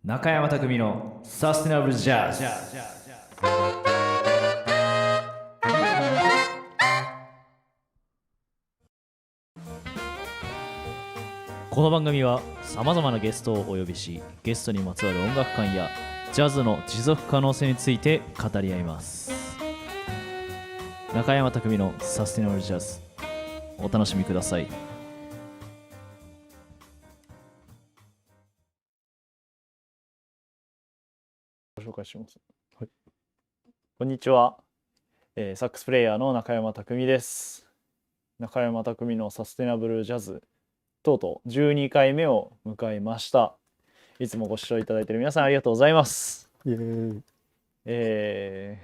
中山匠のサステナブルジャズ。この番組はさまざまなゲストをお呼びし、ゲストにまつわる音楽観やジャズの持続可能性について語り合います。中山匠のサステナブルジャズ、お楽しみください。ご紹介します。はい、こんにちは、サックスプレイヤーの中山匠です。中山匠のサステナブルジャズとうとう12回目を迎えました。いつもご視聴いただいている皆さんありがとうございます。イエーイ。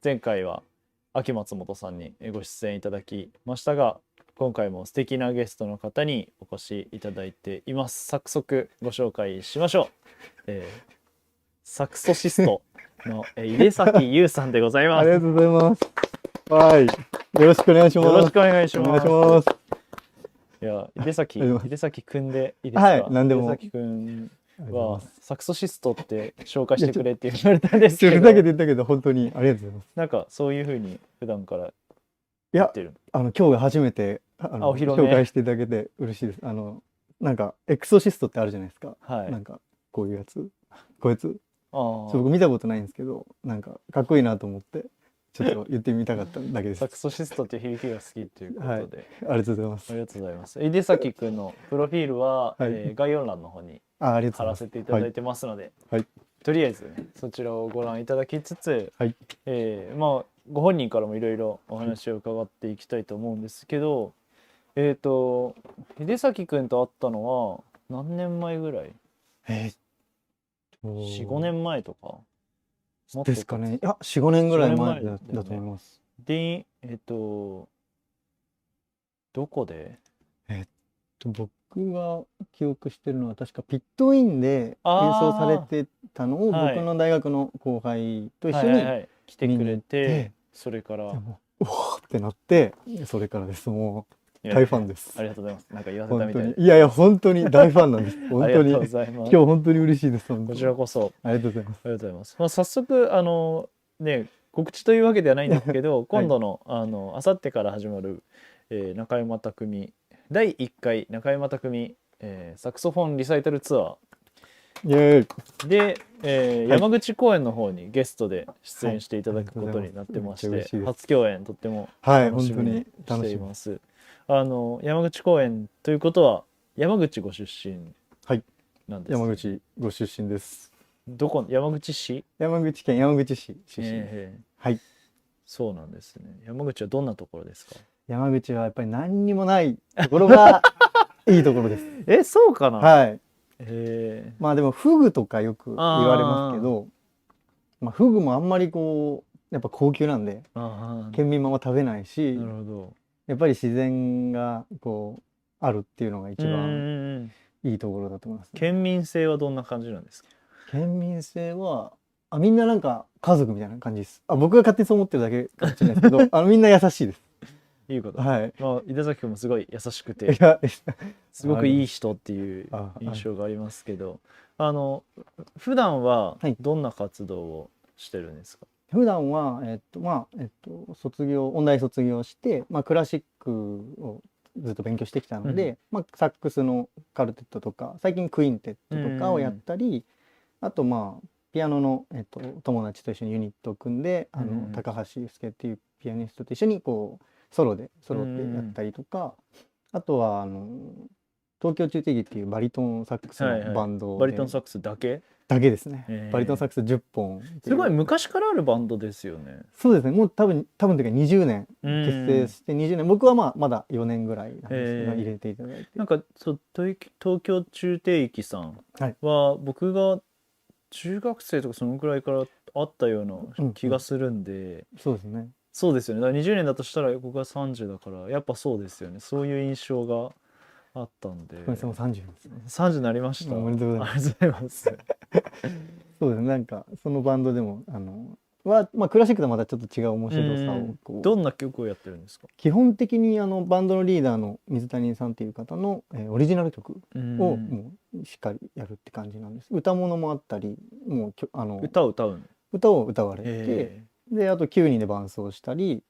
前回は秋松本さんにご出演いただきましたが、今回も素敵なゲストの方にお越しいただいています。早速ご紹介しましょう。サクソシストの井出崎優さんでございます。ありがとうございます。はい。よろしくお願いします。よろしくお願いします。お願いします。いや、井出崎くんでいいですか？はい、何でも。井出崎くんはサクソシストって紹介してくれって言われたんですけど。それだけで言ったけど本当にありがとうございます。なんかそういう風に普段からやってる。今日が初めてお披露目紹介していただけて嬉しいです。なんかエクソシストってあるじゃないですか。はい。なんかこういうやつ、こいつ。僕見たことないんですけど、なんかかっこいいなと思ってちょっと言ってみたかっただけです。サクソシストっていう響きが好きということで、はい、ありがとうございます。ありがとうございます。井出崎くんのプロフィールは、概要欄の方に貼らせていただいてますので、とりあえず、ね、そちらをご覧いただきつつ、ご本人からもいろいろお話を伺っていきたいと思うんですけど、井出崎くんと会ったのは何年前ぐらい？4、5年前とかですかね。いや、4、5年ぐらい前だと思います。で、どこで？僕が記憶してるのは確かピットインで演奏されてたのを僕の大学の後輩と一緒に来てくれて、それからおおってなって、それからです。もう大ファンです。ありがとうございます。なんか言わせたみたいで。いやいや本当に大ファンなんです。本当に。ありがとうございます。今日本当に嬉しいです。こちらこそ。ありがとうございます。ありがとうございます。まあ、早速ね、告知というわけではないんですけど、今度のあさってから始まる、中山匠第1回中山匠、サクソフォンリサイタルツアーで、山口公演の方にゲストで出演していただくことになってまして、初共演とっても楽しみにしています。山口公演ということは山口ご出身なんですか？山口ご出身です。山口市？山口県山口市出身。はい。そうなんですね。山口はどんなところですか？山口はやっぱり何にもないところがいいところです。そうかな。はい。まあでもフグとかよく言われますけど、まあフグもあんまりこうやっぱ高級なんで県民も食べないし、なるほど。やっぱり自然がこうあるっていうのが一番いいところだと思います。県民性はどんな感じなんですか？県民性はみんななんか家族みたいな感じです。僕が勝手にそう思ってるだけかもしれないですけど、みんな優しいです。いいこと。はい。まあ井出崎君もすごい優しくて、すごくいい人っていう印象がありますけど、普段はどんな活動をしてるんですか？普段は音大卒業して、クラシックをずっと勉強してきたので、サックスのカルテットとか最近クインテットとかをやったり、あとピアノの友達と一緒にユニットを組んで高橋祐介っていうピアニストと一緒にこうソロってやったりとか、あとは東京中帝劇っていうバリトンサックスのバンドで、バリトンサックスだけですね。バリトンサックス10本。すごい昔からあるバンドですよね。そうですね。もう多分というか20年結成して20年。僕はまだ4年ぐらいなんですけど、入れていただいて。なんか東京中帝劇さんは僕が中学生とかそのくらいからあったような気がするんで、そうですね。そうですよね。だから20年だとしたら僕が30だからやっぱそうですよね。そういう印象があったんで。もう30ですね。30になりました。おめでとうございます。ありがとうございます。そうですね。なんかそのバンドでもは、まあ、クラシックとはまたちょっと違う面白さをこうどんな曲をやってるんですか？基本的にバンドのリーダーの水谷さんっていう方の、オリジナル曲をもうしっかりやるって感じなんです。歌物もあったり、もう歌を歌うの？歌を歌われて、であと9人で伴奏したり、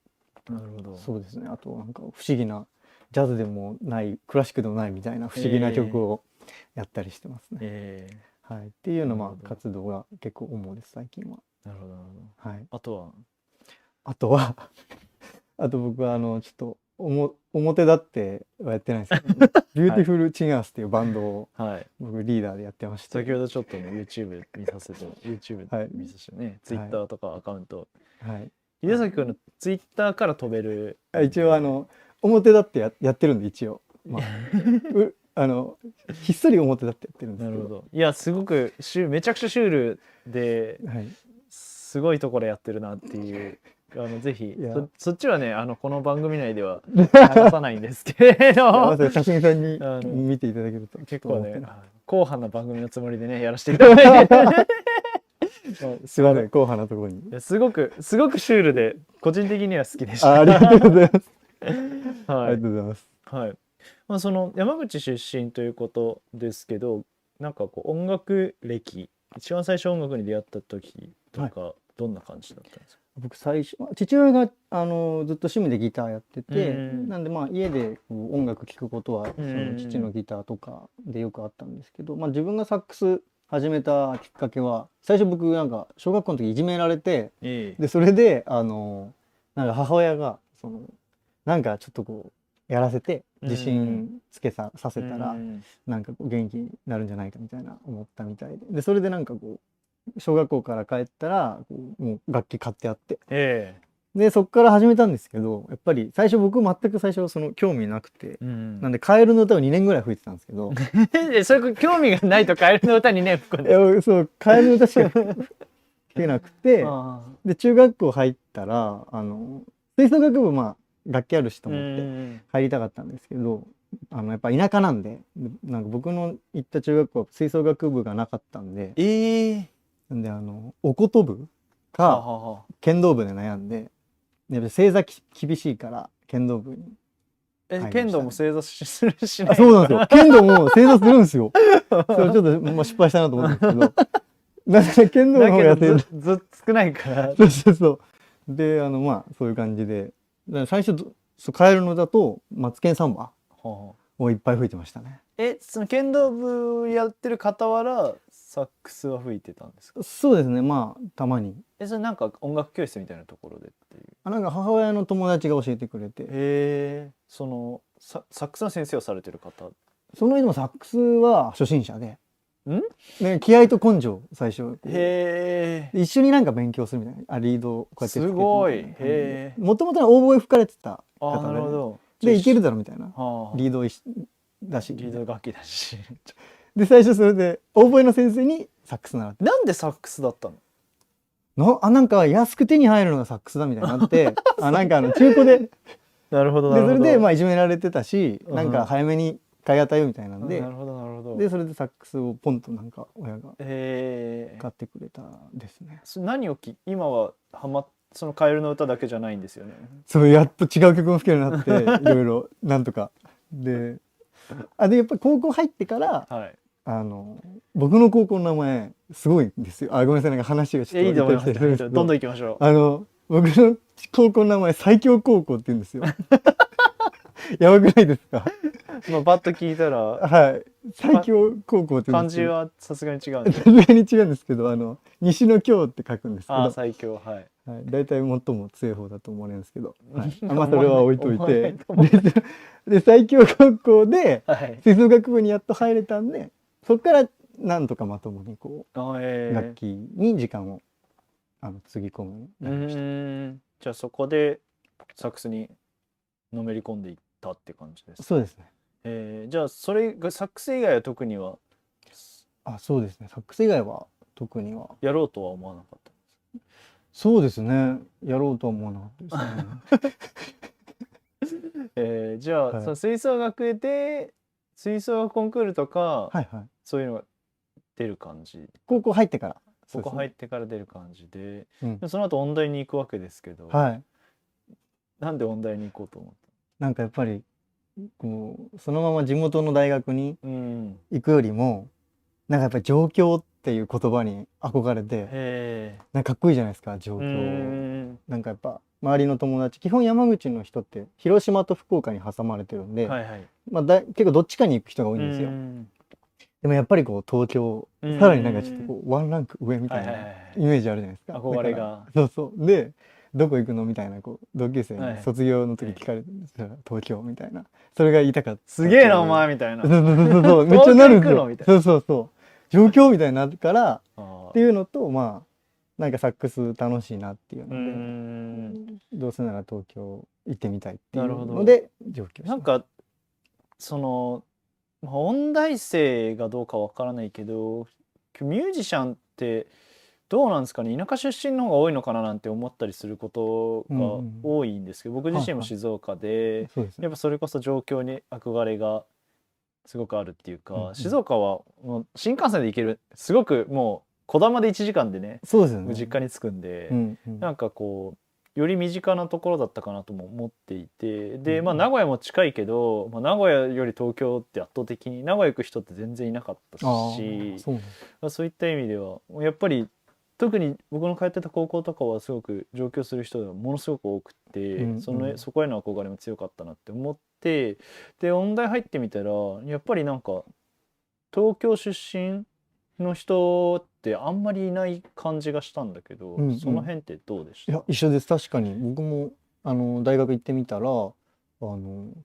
なるほど。そうですね、あとなんか不思議なジャズでもないクラシックでもないみたいな不思議な曲をやったりしてますね。はい、っていうのまあ活動が結構主です最近は。なるほどなるほど。はい、あとはあとはあと僕はちょっと表立ってはやってないんですけどビューティフルチガースっていうバンドを僕リーダーでやってまして、先ほどちょっとね YouTube 見させて YouTube 見させてね、Twitter とかアカウント、秀崎君の Twitter から飛べる、一応表立ってやってるんで一応、まあ、ひっそり表立ってやってるんですけど。なるほど。いやすごくめちゃくちゃシュールで、すごいところやってるなっていう。ぜひ そっちはねこの番組内では話さないんですけれど写真さんに見ていただけると結構ね硬派な番組のつもりでねやらせていただいてすいません硬派なところに。すごくシュールで個人的には好きでした。ありがとうございます。はい、ありがとうございます。はい。まあその山口出身ということですけど、なんかこう音楽歴一番最初音楽に出会った時とか、どんな感じだったんですか？僕最初父親がずっと趣味でギターやってて、なんでまあ家で音楽聴くことはその父のギターとかでよくあったんですけど、まあ自分がサックス始めたきっかけは最初僕なんか小学校の時いじめられて、でそれでなんか母親がなんかちょっとこうやらせて自信つけさせたらなんかこう元気になるんじゃないかみたいな思ったみたいで、それでなんかこう小学校から帰ったらもう楽器買ってあって、でそっから始めたんですけど、やっぱり最初僕全く最初興味なくて、なんでカエルの歌を2年ぐらい吹いてたんですけどそれ興味がないとカエルの歌2年吹くんですか？そうカエルの歌しか吹けなくてで中学校入ったら吹奏楽部まあ楽器あるしと思って入りたかったんですけど、やっぱ田舎なんでなんか僕の行った中学校は吹奏楽部がなかったんで。なんでお琴部か剣道部で悩んで、正座厳しいから剣道部に。剣道も正座するしない？そうなんですよ。剣道も正座するんですよ。それちょっとまあ失敗したなと思うんですけど、なんか剣道の方がやってる。ず少ないから。そう。でまあそういう感じで、最初カエルの歌とマツケンサンバをいっぱい吹いてましたね。その剣道部やってる傍らサックスは吹いてたんですか？そうですね、まあたまに。それなんか音楽教室みたいなところでっていう？なんか母親の友達が教えてくれて。そのサックスの先生をされてる方？その人もサックスは初心者で、気合と根性最初。一緒になんか勉強するみたいな、リードをこうやってつけて。すごい。もともとはオーボエ吹かれてた方なるほど。でいけるだろみたいな、リードだしリード楽器だしで最初それでオーボエの先生にサックス習って。なんでサックスだったの？なんか安く手に入るのがサックスだみたいになってなんか中古でなるほどでそれでまあいじめられてたし、なんか早めに買い与えようみたいなんで、でそれでサックスをポンとなんか親が買ってくれたですね。何を今はそのカエルの歌だけじゃないんですよね。そうやっと違う曲も吹けるようになっていろいろなんとかでやっぱり高校入ってから、僕の高校の名前すごいんですよ。ごめんなさい、なんか話がちょっといいと思います。どんどん行きましょう。僕の高校の名前最強高校って言うんですよ。やばくないですか？まあパッと聞いたら最強高校って漢字はさすがに違うんで。さすがに違うんですけど西の京って書くんですけど、最強大体最も強い方だと思われるんですけど、まあそれは置いといて、で最強高校で吹奏楽部にやっと入れたんで、そこからなんとかまともにこう楽器に時間をつぎ込むようになりました。じゃあそこでサックスにのめり込んでいったって感じですか？そうですね。じゃあそれがサックス以外は特には？そうですね、サックス以外は特にはやろうとは思わなかったんですか？そうですね、やろうとは思わなかったですね。じゃあ、その吹奏楽で吹奏楽コンクールとか、そういうのが出る感じ？高校入ってからそうですねここ入ってから出る感じで、うんでその後音大に行くわけですけど、はい。なんで音大に行こうと思っなんかやっぱりこうそのまま地元の大学にた？うん。行くよりもなんかやっぱり上京っていう言葉に憧れて、へえ。なんかかっこいいじゃないですか、上う京。ん。なんかやっぱ周りの友達、基本山口の人って広島と福岡に挟まれてるんで、はいはい。まあ結構どっちかに行く人が多いんですよ。うんでもやっぱりこう東京、うんさらになんかちょっとこうワンランク上みたいなはいはいはいイメージあるじゃないですか。憧れがだからそうそう。で、どこ行くのみたいなこう同級生はいに卒業の時聞かれて、東京みたいな。それが言いたかった。すげえなお前みたいな。そうそうそうそう。めっちゃなるんですよ。東京行くのみたいなそうそうそう。状況みたいになるからあーっていうのと、まあなんかサックス楽しいなっていううので、ん。どうせなら東京行ってみたいっていなるほどうので上京しました。なんかその、まあ音大生がどうかわからないけど、ミュージシャンってどうなんですかね。田舎出身の方が多いのかななんて思ったりすることが多いんですけど、僕自身も静岡で、そうですね。やっぱそれこそ状況に憧れがすごくあるっていうか、うんうん静岡はもう新幹線で行ける、すごくもうこだまで1時間でね、そうですよね。実家に着くんで、うんうん。なんかこうより身近なところだったかなとも思っていて、でうんまあ名古屋も近いけど、まあ、名古屋より東京って圧倒的に名古屋行く人って全然いなかったし、ああ、そうなんです。まあそういった意味ではやっぱり特に僕の通ってた高校とかはすごく上京する人がものすごく多くて、うんうんそこへの憧れも強かったなって思って、で音大入ってみたらやっぱりなんか東京出身の人ってあんまりいない感じがしたんだけど、うんうんその辺ってどうでした？いや、一緒です。確かに僕も大学行ってみたら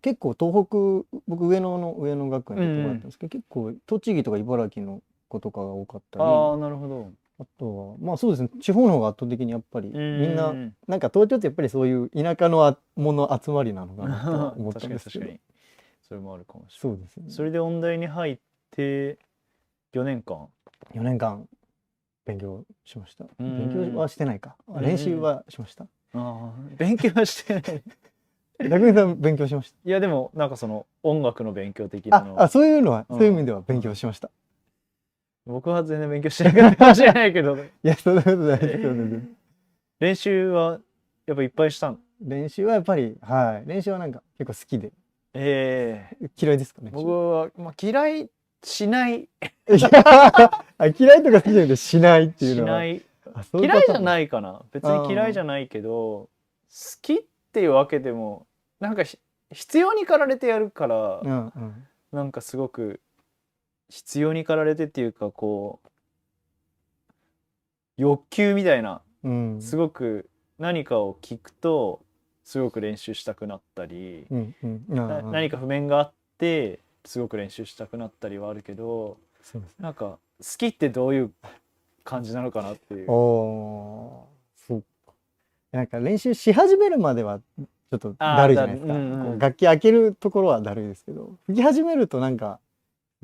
結構東北、僕上野学園ってとこだったんですけど、結構栃木とか茨城の子とかが多かったり、ああなるほど。あとはまあそうですね、地方の方が圧倒的にやっぱりみんなうんなんか東京ってやっぱりそういう田舎のもの集まりなのかなとは思ったんですけど確かにそれもあるかもしれない。そうですね。それで音大に入って4年間4年間勉強しました。うん勉強はしてないか。うん練習はしました。勉強はしてない匠さん勉強しましいやでもなんかその音楽の勉強的た。なのあ、そういうのは、うんそういう意味では勉強しました。僕は全然勉強してなかったかもしれないけどいや、そんなことないですよね。練習はやっぱいっぱいしたん？練習はやっぱり、はい。練習はなんか結構好きで。ええ嫌いですかね。僕は、まあ、嫌いしないあ、嫌いとか好きじゃなくてしないっていうのは。しないあ、そういう嫌いじゃい。ないかな、別に嫌いじゃないけど好きっていうわけでもなんか必要に駆られてやるから、うんうん。なんかすごく必要に駆られてっていうかこう欲求みたいな、うん。すごく何かを聞くとすごく練習したくなったり、うんうん。何か譜面があってすごく練習したくなったりはあるけど、そうですね。なんか好きってどういう感じなのかなっていう。おー、そうか。なんか練習し始めるまではちょっとだるいじゃないですか。うんうんこう楽器開けるところはだるいですけど、吹き始めるとなんか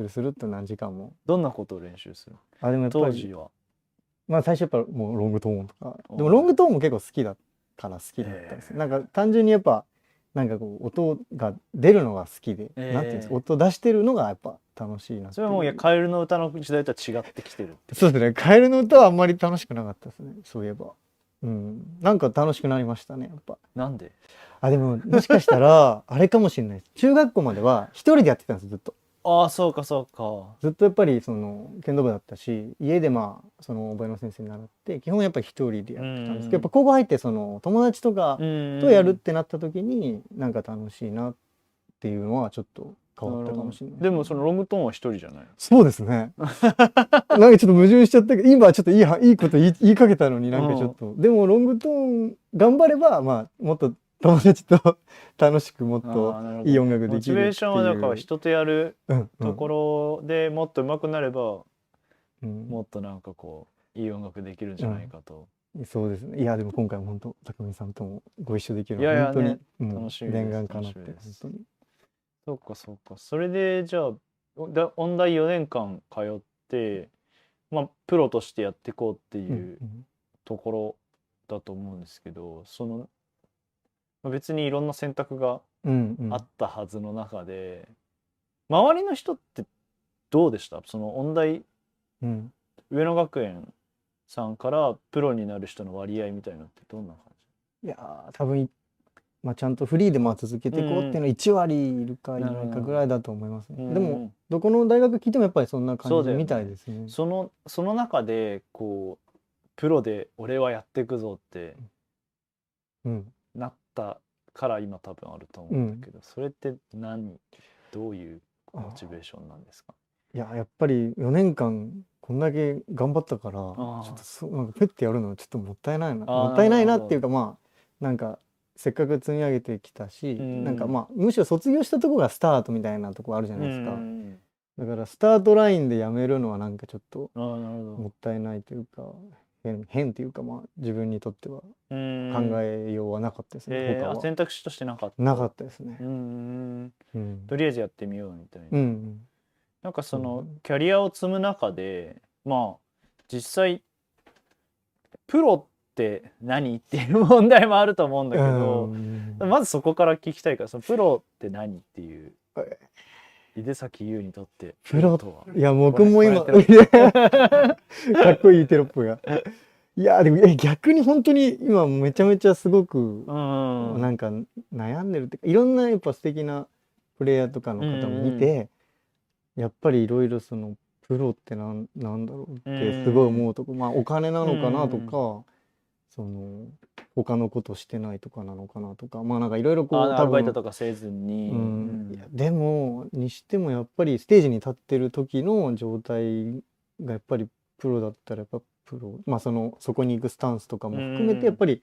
するっと何時間も。どんなことを練習する？あ、でもやっぱり当時は。まあ最初やっぱもうロングトーンとか、おーでもロングトーンも結構好きだから好きだったんですよ。なんか単純にやっぱなんかこう音が出るのが好きで、なんていうんですか、音出してるのがやっぱ楽しいなっていう。それはもうカエルの歌の時代とは違ってきてる。そうですね。カエルの歌はあんまり楽しくなかったですね。そういえば。うん。なんか楽しくなりましたね、やっぱ。なんで？あ、でも、もしかしたら、あれかもしれないです。中学校までは一人でやってたんです、ずっと。ああそうかそうか。ずっとやっぱり、剣道部だったし、家でまあ、おばの先生に習って、基本やっぱり一人でやってたんですけど、やっぱ高校入って、友達とかとやるってなった時に、なんか楽しいなっていうのはちょっと変わったかもしれない。でもそのロングトーンは一人じゃない？そうですね。なんかちょっと矛盾しちゃったけど、今はちょっといいこと言いかけたのになんかちょっと、でもロングトーン頑張れば、まあ、もっと友達と楽しくもっといい音楽できるっていう。モチベーションはだから人とやるうんうんところでもっと上手くなれば、うんもっとなんかこういい音楽できるんじゃないかと。そうですね。いや、でも今回も本当、匠さんともご一緒できるのいやいやは本当に、ねもう楽しみです念願かなって、本楽しみです当に。そうかそうか。それでじゃあ音大4年間通って、まあプロとしてやっていこうっていうところだと思うんですけど、まあ別にいろんな選択がうんうんあったはずの中で、周りの人ってどうでした？その音大うん上野学園さんからプロになる人の割合みたいなのってどんな感いやー多分まあ、ちゃんとフリーでまあ続けていこうっていうのは1割いるかいないかぐらいだと思いますね。でもどこの大学聞いてもやっぱりそんな感じみたいですね。じ？その中でこうプロで俺はやっていくぞってうんなったから今多分あると思うんだけど、それってどういうモチベーションなんですか？いややっぱり4年間こんだけ頑張ったからちょっとなんかペッてやるのはちょっともったいないなっていうか、まあなんかせっかく積み上げてきたし、なんかまあむしろ卒業したとこがスタートみたいなとこあるじゃないですか。だからスタートラインでやめるのはなんかちょっともったいないというか変というか、まあ自分にとっては考えようはなかったですね。他は選択肢としてなかったですね。とりあえずやってみようみたいな。なんかそのキャリアを積む中でまあ実際プロって何っていう問題もあると思うんだけど、まずそこから聞きたいから、そのプロって何っていう井出崎優にとってプロとは。いや僕も今かっこいいテロップが。いやでも逆に本当に今めちゃめちゃすごくなんか悩んでるっていうか、いろんなやっぱ素敵なプレイヤーとかの方も見て、やっぱりいろいろそのプロってなんだろうってすごい思うとこ、まあお金なのかなとか、その他のことしてないとかなのかなとか、まあなんかいろいろこうアルバイトとかせずに、いやでもにしてもやっぱりステージに立ってる時の状態がやっぱりプロだったらやっぱプロ、まあそこに行くスタンスとかも含めてやっぱり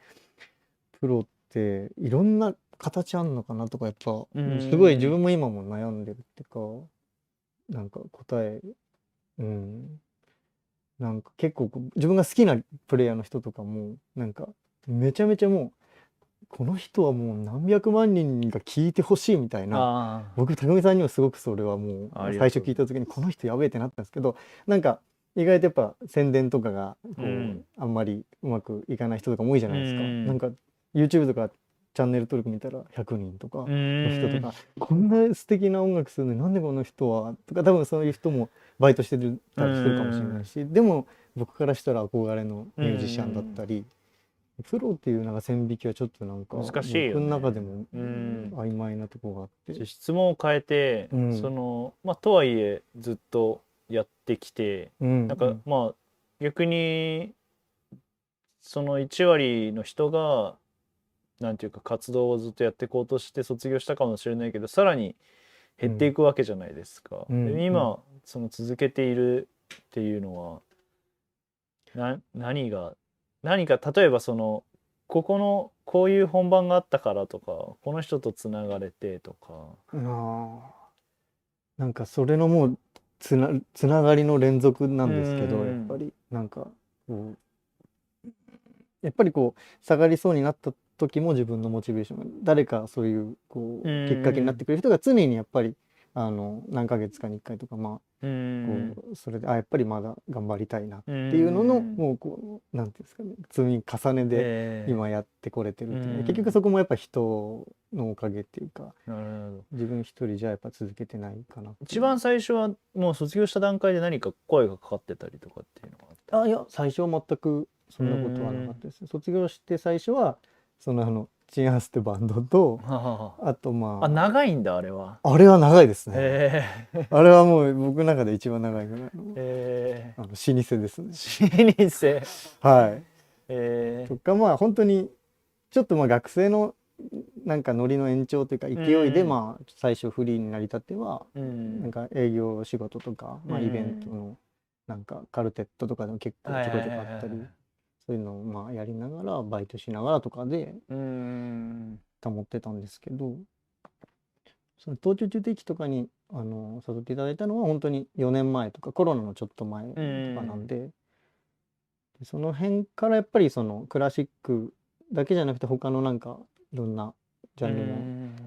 プロっていろんな形あんのかなとか、やっぱすごい自分も今も悩んでるっていうか、なんか答えなんか結構自分が好きなプレイヤーの人とかもなんかめちゃめちゃもうこの人はもう何百万人が聞いてほしいみたいな、僕匠さんにはすごくそれはもう最初聞いた時にこの人やべえってなったんですけど、なんか意外とやっぱ宣伝とかがこうあんまりうまくいかない人とかも多いじゃないですか。なんか YouTube とかチャンネル登録見たら100人とかの人とか、こんな素敵な音楽するのになんでこの人はとか、多分そういう人もバイトしてたりするかもしれないし、でも僕からしたら憧れのミュージシャンだったり、プロっていうなんか線引きはちょっとなんか難しいよね。僕の中でも曖昧なところがあって、質問を変えて、そのまあとはいえずっとやってきて、なんかまあ逆にその1割の人がなんていうか活動をずっとやっていこうとして卒業したかもしれないけど、さらに減っていくわけじゃないですか。で今その続けているっていうのは何か例えばそのこういう本番があったからとか、この人とつながれてとか、なんかそれのもうつながりの連続なんですけど、やっぱりなんかこうやっぱりこう下がりそうになった時も自分のモチベーションが誰かそういうこうきっかけになってくれる人が常にやっぱり何ヶ月かに1回とかまあこうそれでやっぱりまだ頑張りたいなっていうののもうこうなんていうんですかね、積み重ねで今やってこれてるっていう、結局そこもやっぱ人のおかげっていうか、自分一人じゃやっぱ続けてないかな。一番最初はもう卒業した段階で何か声がかかってたりとかっていうのがいや最初は全くそんなことはなかったです。卒業して最初はそのチンアースってバンドと、あとまあ長いんだあれは。あれは長いですね。あれはもう僕の中で一番長いぐらいの老舗ですね。老舗。はい。とかまあ本当にちょっとまあ学生のなんかノリの延長というか勢いでまあ最初フリーになりたてはなんか営業仕事とかまあイベントのなんかカルテットとかでも結構ちょこちょこあったり。そういうのをまあやりながらバイトしながらとかで保ってたんですけど、その東京中定期とかに誘っていただいたのは本当に4年前とかコロナのちょっと前とかなんで、その辺からやっぱりそのクラシックだけじゃなくて他のなんかいろんなジャンルも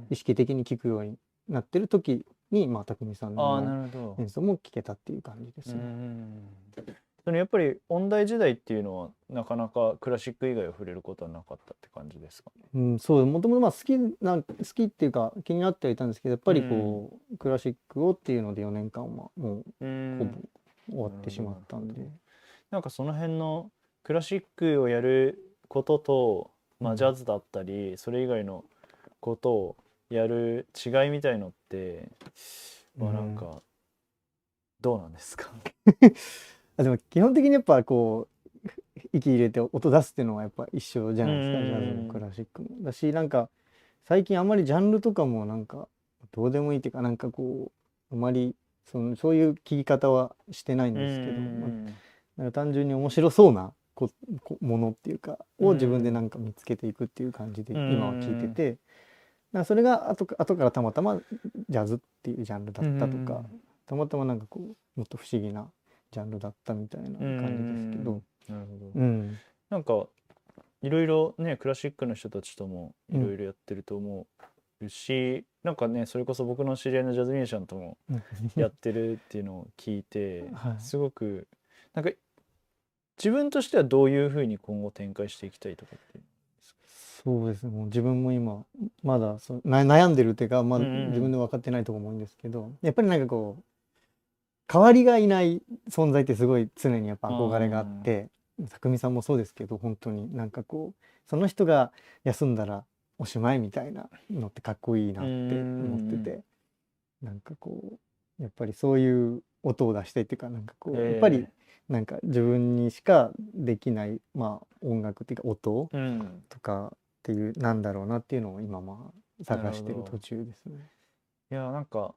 意識的に聴くようになってる時にまあ匠さんの演奏も聴けたっていう感じですね。やっぱり音大時代っていうのはなかなかクラシック以外を触れることはなかったって感じですかね。そうもともとまあ好きっていうか気になってはいたんですけど、やっぱりこうクラシックをっていうので4年間はもうほぼ終わってしまったんで、なんかその辺のクラシックをやることと、まあ、うんジャズだったりそれ以外のことをやる違いみたいのって、まあなんかどうなんですか？でも基本的にやっぱこう息入れて音出すっていうのはやっぱ一緒じゃないですか、ジャズもクラシックもだし、なんか最近あんまりジャンルとかもなんかどうでもいいっていうか、なんかこうあまりそういう聞き方はしてないんですけど、なんか単純に面白そうなものっていうかを自分でなんか見つけていくっていう感じで今は聞いてて、なんかそれが後からたまたまジャズっていうジャンルだったとか、たまたまなんかこうもっと不思議なジャンルだったみたいな感じですけど、なるほど、なんかいろいろねクラシックの人たちともいろいろやってると思うし、なんかねそれこそ僕の知り合いのジャズミュージシャンともやってるっていうのを聞いて、すごくなんか自分としてはどういうふうに今後展開していきたいとかっていう。そうですね、もう自分も今まだ悩んでるっていうか、まあ、自分で分かってないところも多いんですけど、やっぱりなんかこう代わりがいない存在ってすごい常にやっぱ憧れがあって、匠さんもそうですけど、本当になんかこうその人が休んだらおしまいみたいなのってかっこいいなって思ってて、なんかこうやっぱりそういう音を出したいっていうか、なんかこうやっぱりなんか自分にしかできない、まあ音楽っていうか音とかっていうなんだろうなっていうのを今まあ探してる途中ですね。いやなんか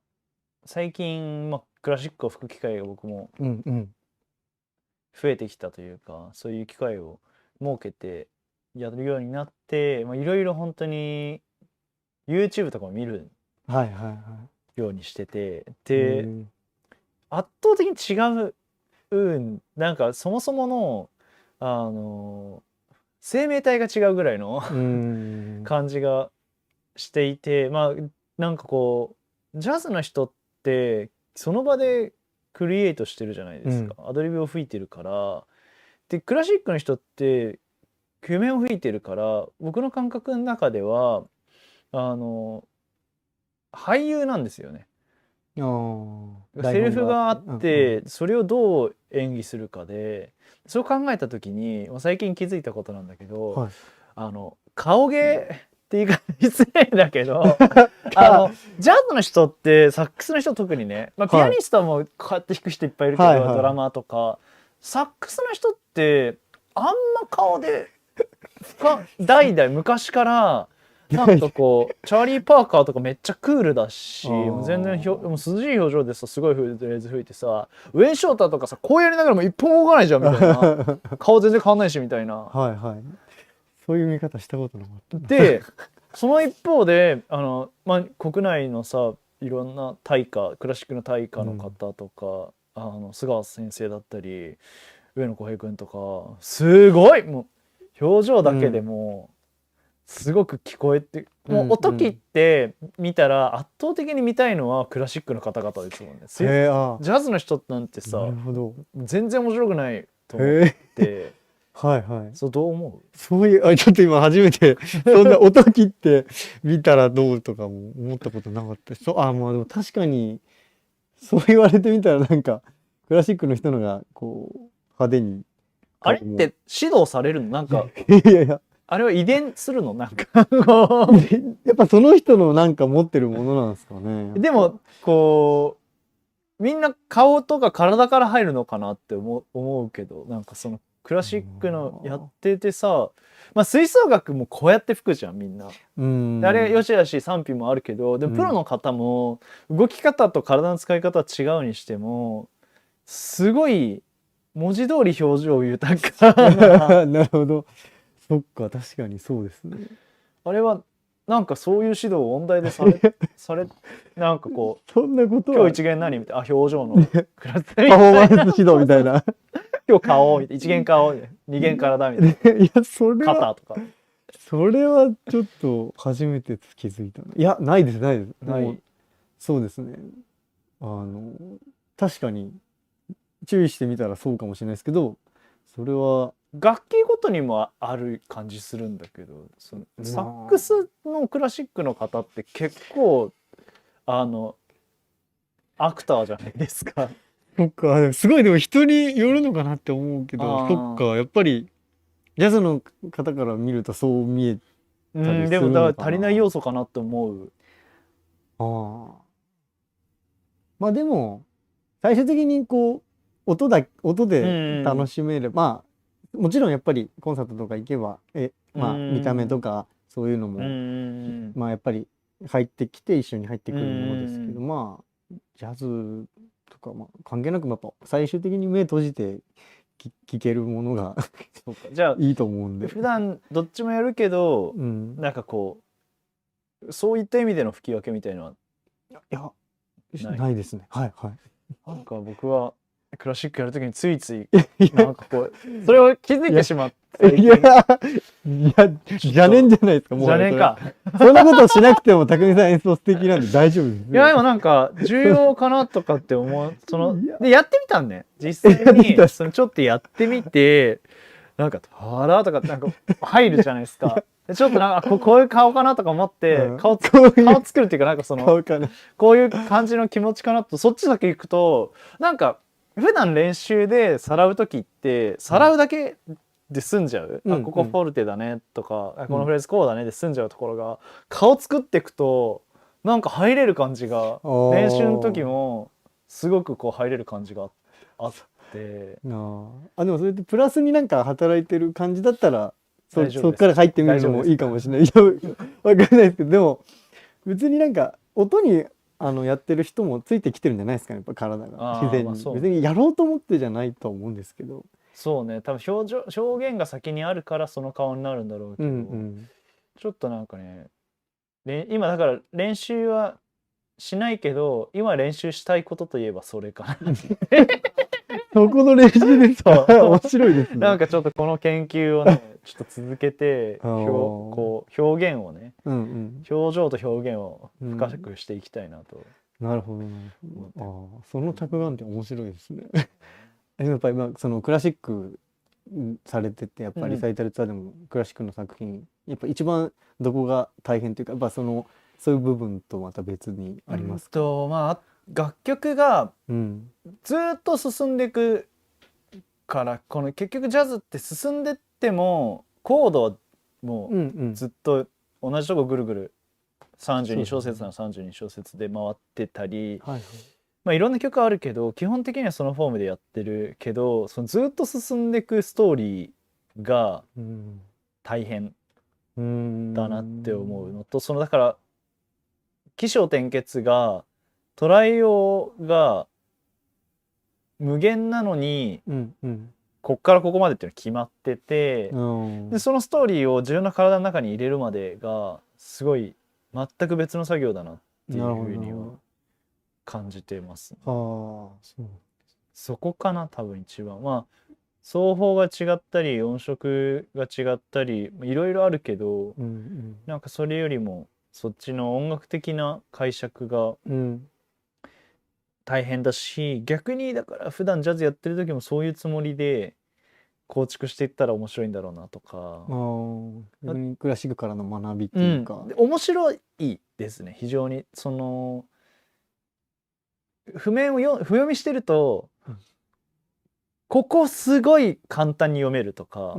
最近、まあ、クラシックを吹く機会が僕も増えてきたというか、そういう機会を設けてやるようになって、いろいろ本当に YouTube とかも見るようにしてて、で圧倒的に違う、なんかそもそもの生命体が違うぐらいの感じがしていて、まあなんかこうジャズの人ってその場でクリエイトしてるじゃないですか、アドリブを吹いてるから。でクラシックの人って譜面を吹いてるから、僕の感覚の中では俳優なんですよね。セリフがあってそれをどう演技するかで、そう考えた時に最近気づいたことなんだけど、顔芸って言い方失礼だけどジャズの人ってサックスの人特にね、ピアニストもこうやって弾く人いっぱいいるけど、ドラマーとかサックスの人ってあんま顔で代々昔からなんかこうチャーリー・パーカーとかめっちゃクールだし、もう全然もう涼しい表情でさすごいフレーズ吹いてさ、ウェン・ショーターとかさこうやりながらも一歩も動かないじゃんみたいな顔全然変わんないしみたいな。そういう見方したことなかった。でその一方で国内のさいろんなクラシックの大家の方とか、須川先生だったり上野浩平君とかすごいもう表情だけでもすごく聞こえて、もう音切って見たら圧倒的に見たいのはクラシックの方々ですもんね。ジャズの人なんてさ全然面白くないと思って。そうどう思う？そういうちょっと今初めてそんな音切って見たらどうとかも思ったことなかったし、まあでも確かにそう言われてみたらなんかクラシックの人のがこう派手にあれって指導されるの？なんかいやいやあれは遺伝するの？なんかやっぱその人のなんか持ってるものなんですかね。でもこうみんな顔とか体から入るのかなって思うけど、なんかそのクラシックのやっててさ、吹奏楽もこうやって吹くじゃんみんな。あれよしあし賛否もあるけど、でもプロの方も動き方と体の使い方は違うにしてもすごい文字通り表情豊かなるほど、そっか、確かにそうですね。あれはなんかそういう指導を音大でされなんかこうそんなこと今日一元何みたいな、表情のクラスパフォーマンス指導みたいな今日顔みたいな、一元顔二元体みたいな、いやそれは肩とか。それはちょっと初めて気づいた。いやないですないです。そうですね、確かに注意してみたらそうかもしれないですけど、それは楽器ごとにもある感じするんだけど、そのサックスのクラシックの方って結構アクターじゃないですか。そっか、すごいでも人によるのかなって思うけど、そっか、やっぱりジャズの方から見るとそう見えうたりすん、でもるのかな。だから足りない要素かなって思う。ああ。まあでも最終的にこう音で楽しめる、まあもちろんやっぱりコンサートとか行けばまあ見た目とかそういうのも、まあやっぱり入ってきて一緒に入ってくるものですけど、まあジャズとかまあ関係なくやっぱ最終的に目閉じて聴けるものがそうか。じゃあいいと思うんで。普段どっちもやるけど、うん。なんかこうそういった意味での吹き分けみたいのは、いやないないですね。はいはい。なんか僕はクラシックやるときについついいなんかこうそれを気づいてしまってやいや邪念じゃないですか。もう邪念か。そんなことしなくても匠さん演奏素敵なんで大丈夫ですよ。いやでもなんか重要かなとかって思う。いやでやってみたんね。実際にやってみたそのちょっとやってみて、なんかあらとかなんか入るじゃないですか。でちょっとなんかこういう顔かなとか思ってうん顔こういう作るっていうか、なんかその顔かな。こういう感じの気持ちかなと、そっちだけ行くとなんか普段練習でさらう時ってさらうだけで済んじゃう、うんあここフォルテだねとか、あこのフレーズこうだねで済んじゃうところが、顔作っていくとなんか入れる感じが、練習の時もすごくこう入れる感じがあって、でもそれってプラスになんか働いてる感じだったら大丈夫ですそっから入ってみるのもいいかもしれない。いやわかんないですけど、でも別になんか音にやってる人もついてきてるんじゃないですかね、やっぱ体が自然に、そう別にやろうと思ってじゃないと思うんですけど。そうね、多分表現が先にあるからその顔になるんだろうけど、ちょっとなんかね、今だから練習はしないけど今練習したいことといえばそれかな。そこの練習ですか。面白いですね。なんかちょっとこの研究をねちょっと続けてこう表現をね、表情と表現を深くしていきたいなと、なるほどなるほど。その着眼点面白いですね。やっぱりそのクラシックされてて、やっぱりリサイタルツアーでもクラシックの作品やっぱ一番どこが大変というか、やっぱそういう部分とまた別にありますか？まあ楽曲がずっと進んでいくから、この結局ジャズって進んでってもコードはもうずっと同じとこぐるぐる32小節なら32小節で回ってたり、まあいろんな曲あるけど基本的にはそのフォームでやってるけど、そのずっと進んでいくストーリーが大変だなって思うのと、そのだから起承転結がトライオが無限なのに、こっからここまでっていうのが決まってて、でそのストーリーを自分の体の中に入れるまでがすごい全く別の作業だなっていうふうには感じてます、ね。そこかな多分一番。まあ奏法が違ったり音色が違ったりいろいろあるけど、なんかそれよりもそっちの音楽的な解釈が大変だし、逆にだから普段ジャズやってる時もそういうつもりで構築していったら面白いんだろうなとか、逆にクラシックからの学びっていうか、面白いですね非常に。その譜面を譜読みしてると、ここすごい簡単に読めるとか、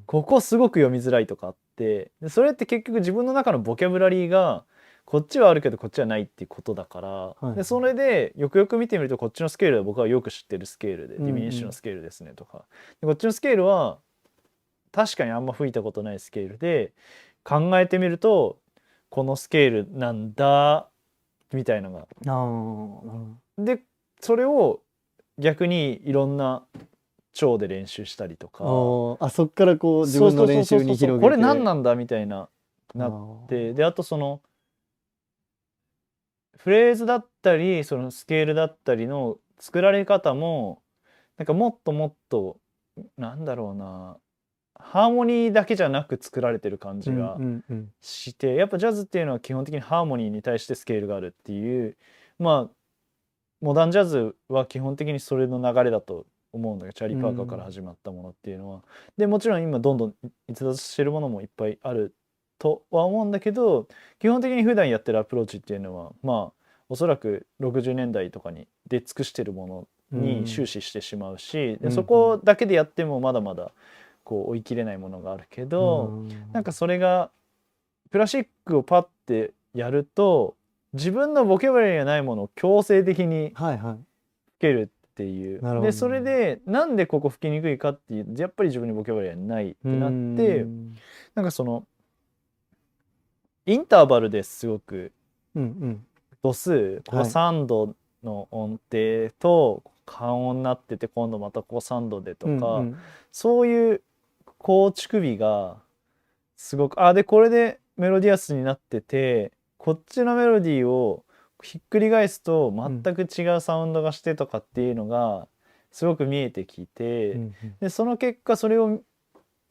ここすごく読みづらいとかあって、でそれって結局自分の中のボキャブラリーがこっちはあるけどこっちはないっていうことだから、でそれでよくよく見てみるとこっちのスケールは僕はよく知ってるスケールで、ディミニッシュのスケールですねとか、でこっちのスケールは確かにあんま吹いたことないスケールで、考えてみるとこのスケールなんだみたいなのが、でそれを逆にいろんな調で練習したりとか、そっからこう自分の練習に広げて、これ何なんだみたいなって、であとそのフレーズだったりそのスケールだったりの作られ方もなんかもっともっとなんだろうな、ハーモニーだけじゃなく作られてる感じがして、やっぱジャズっていうのは基本的にハーモニーに対してスケールがあるっていう、まあモダンジャズは基本的にそれの流れだと思うんだけど、チャーリー・パーカーから始まったものっていうのは、でもちろん今どんどん逸脱してるものもいっぱいあるとは思うんだけど、基本的に普段やってるアプローチっていうのはまあおそらく60年代とかに出尽くしてるものに終始してしまうし、でそこだけでやってもまだまだこう追い切れないものがあるけど、なんかそれがクラシックをパッてやると自分のボキャブラリーがないものを強制的にはいはい。吹けるっていう、なるほどでそれでなんでここ吹きにくいかっていうやっぱり自分にボキャブラリーがないってなってなんかそのインターバルですごく度数ここ3度の音程と半音になってて今度またここ3度でとか、そういう構築美がすごくでこれでメロディアスになっててこっちのメロディーをひっくり返すと全く違うサウンドがしてとかっていうのがすごく見えてきて、でその結果それを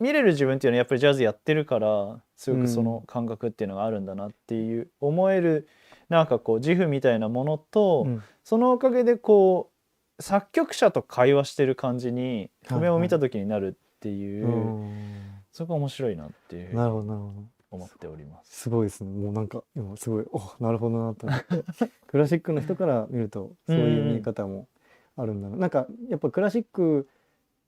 見れる自分っていうのはやっぱりジャズやってるからすごくその感覚っていうのがあるんだなっていう思えるなんかこう自負みたいなものと、そのおかげでこう作曲者と会話してる感じに譜面を見た時になるっていう、そこが面白いなっていうなるほどなるほど思っております。すごいですね。もうなんか今すごいなるほどなと思ってクラシックの人から見るとそういう見え方もあるんだな。なんかやっぱクラシック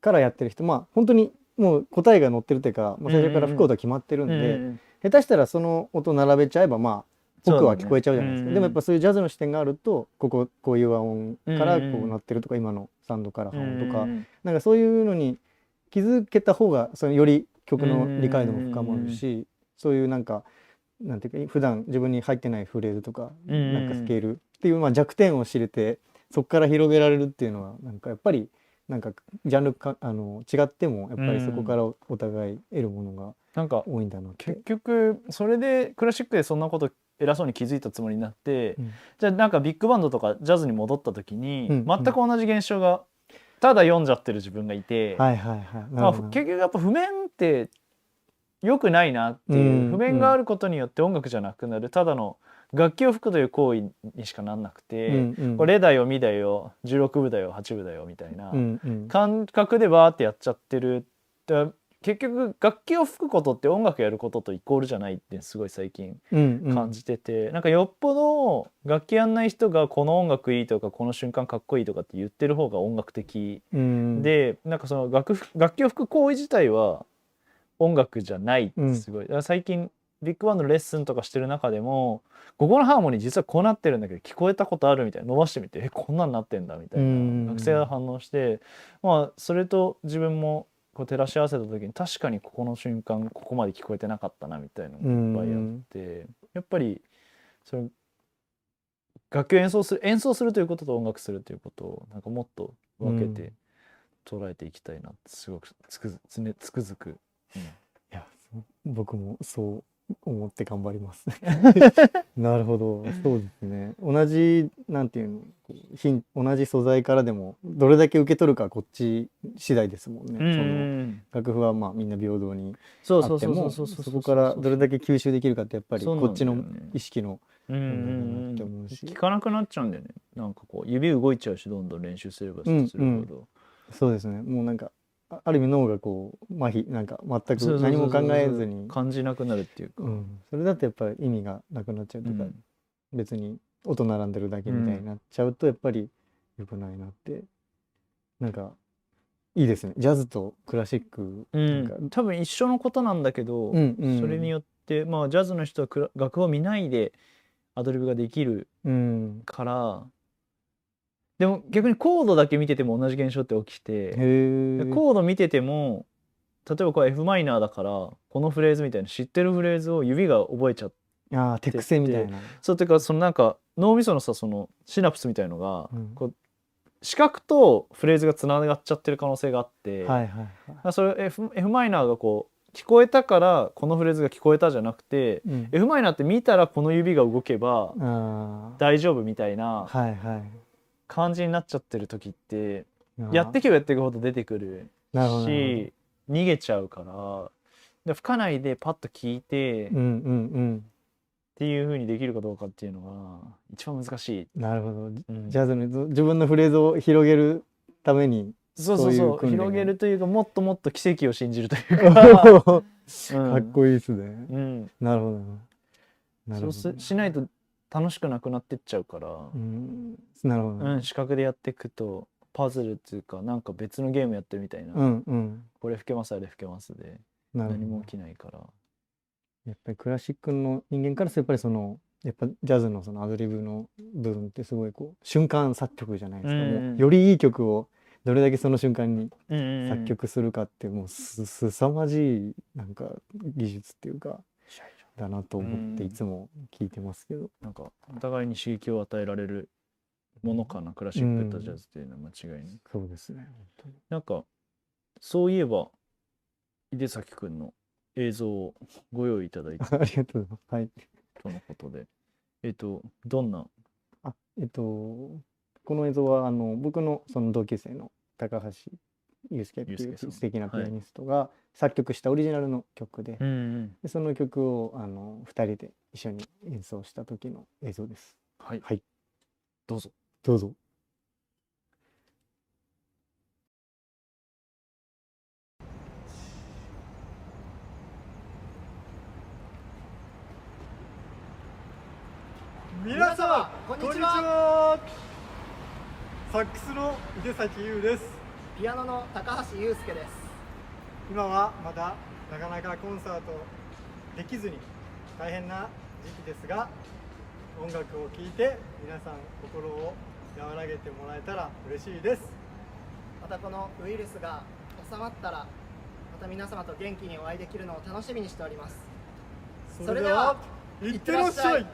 からやってる人本当にもう答えが載ってるというか、最初から吹く音は決まってるんで、下手したらその音並べちゃえば僕は聞こえちゃうじゃないですか。でもやっぱそういうジャズの視点があるとこういう和音からこうなってるとか、今の3度から半音とか、なんかそういうのに気づけた方がより曲の理解度も深まるし、そういうなんていうか普段自分に入ってないフレーズとか、なんかスケールっていう弱点を知れてそこから広げられるっていうのはなんかやっぱりなんかジャンル違ってもやっぱりそこからお互い得るものがなんか多いんだなって。結局それでクラシックでそんなこと偉そうに気づいたつもりになって、じゃあなんかビッグバンドとかジャズに戻った時に、全く同じ現象がただ読んじゃってる自分がいて、結局やっぱ譜面って良くないなっていう、譜面があることによって音楽じゃなくなるただの楽器を吹くという行為にしかなんなくて、これレだよミだよ16部だよ8部だよみたいな感覚でバーってやっちゃってる。結局楽器を吹くことって音楽やることとイコールじゃないってすごい最近感じてて、なんかよっぽど楽器やんない人がこの音楽いいとかこの瞬間かっこいいとかって言ってる方が音楽的で、なんかその楽器を吹く行為自体は音楽じゃないってすごい、だから最近ビッグバンドのレッスンとかしてる中でもここのハーモニー実はこうなってるんだけど聞こえたことあるみたいな伸ばしてみてこんなんなってんだみたいな学生が反応して、それと自分もこう照らし合わせた時に確かにここの瞬間ここまで聞こえてなかったなみたいなのがいっぱいあって、やっぱりその楽器を演奏するということと音楽するということをなんかもっと分けて捉えていきたいなってすごくつくづく、いや僕もそう思って頑張りますなるほど、そうですね。同じなんていうの同じ素材からでもどれだけ受け取るかこっち次第ですもんね。その楽譜はみんな平等にあってもそこからどれだけ吸収できるかってやっぱりこっちの意識の問題だなって思うし、聞かなくなっちゃうんだよね。なんかこう指動いちゃうしどんどん練習すればするほど、そうですね。もうなんかある意味脳がこう麻痺なんか全く何も考えずに感じなくなるっていうか、それだとやっぱり意味がなくなっちゃうというか、別に音並んでるだけみたいになっちゃうとやっぱり良くないなって、なんかいいですね。ジャズとクラシックなんか、多分一緒のことなんだけど、それによってジャズの人は楽譜を見ないでアドリブができるから、でも逆にコードだけ見てても同じ現象って起きて、コード見てても例えばこれ F マイナーだからこのフレーズみたいな知ってるフレーズを指が覚えちゃって手癖みたいな。そうっていうかそのなんか脳みそのそのシナプスみたいのが、こう視覚とフレーズがつながっちゃってる可能性があって、それ F マイナーがこう聞こえたからこのフレーズが聞こえたじゃなくて、F マイナーって見たらこの指が動けば大丈夫みたいな感じになっちゃってる時ってやっていけばやっていくほど出てくるし逃げちゃうから吹かないでパッと聞いてっていう風にできるかどうかっていうのが一番難しい。なるほど、ジャズの自分のフレーズを広げるためにそう広げるというかもっともっと奇跡を信じるというかかっこいいですね。なるほど。そうしないと楽しくなくなってっちゃうから、なるほど、視覚でやっていくとパズルっていうかなんか別のゲームやってるみたいな、うんうんこれ吹けますあれ吹けますでなるほど何も起きないから。やっぱりクラシックの人間からするとやっぱりそのやっぱジャズのそのアドリブの部分ってすごいこう瞬間作曲じゃないですか、うんうんもうよりいい曲をどれだけその瞬間にうんうんうん作曲するかってもうすさまじいなんか技術っていうかだなと思っていつも聞いてますけど、なんかお互いに刺激を与えられるものかな、クラシックとジャズっていうのは間違いない。そうですね本なんかそういえば出崎くんの映像をご用意いただいて当にありがとうございます。はい。とのことで、どんな、あこの映像は僕のその同級生の高橋祐介っていう祐介さん素敵なピアニストが作曲したオリジナルの曲で、でその曲を2人で一緒に演奏した時の映像です。はい、はい、どうぞ。どうぞ。皆様こんにちは。サックスの井出崎優です。ピアノの高橋祐介です。今はまだなかなかコンサートできずに大変な時期ですが、音楽を聴いて皆さん心を和らげてもらえたら嬉しいです。またこのウイルスが収まったらまた皆様と元気にお会いできるのを楽しみにしております。それでは行ってらっしゃい。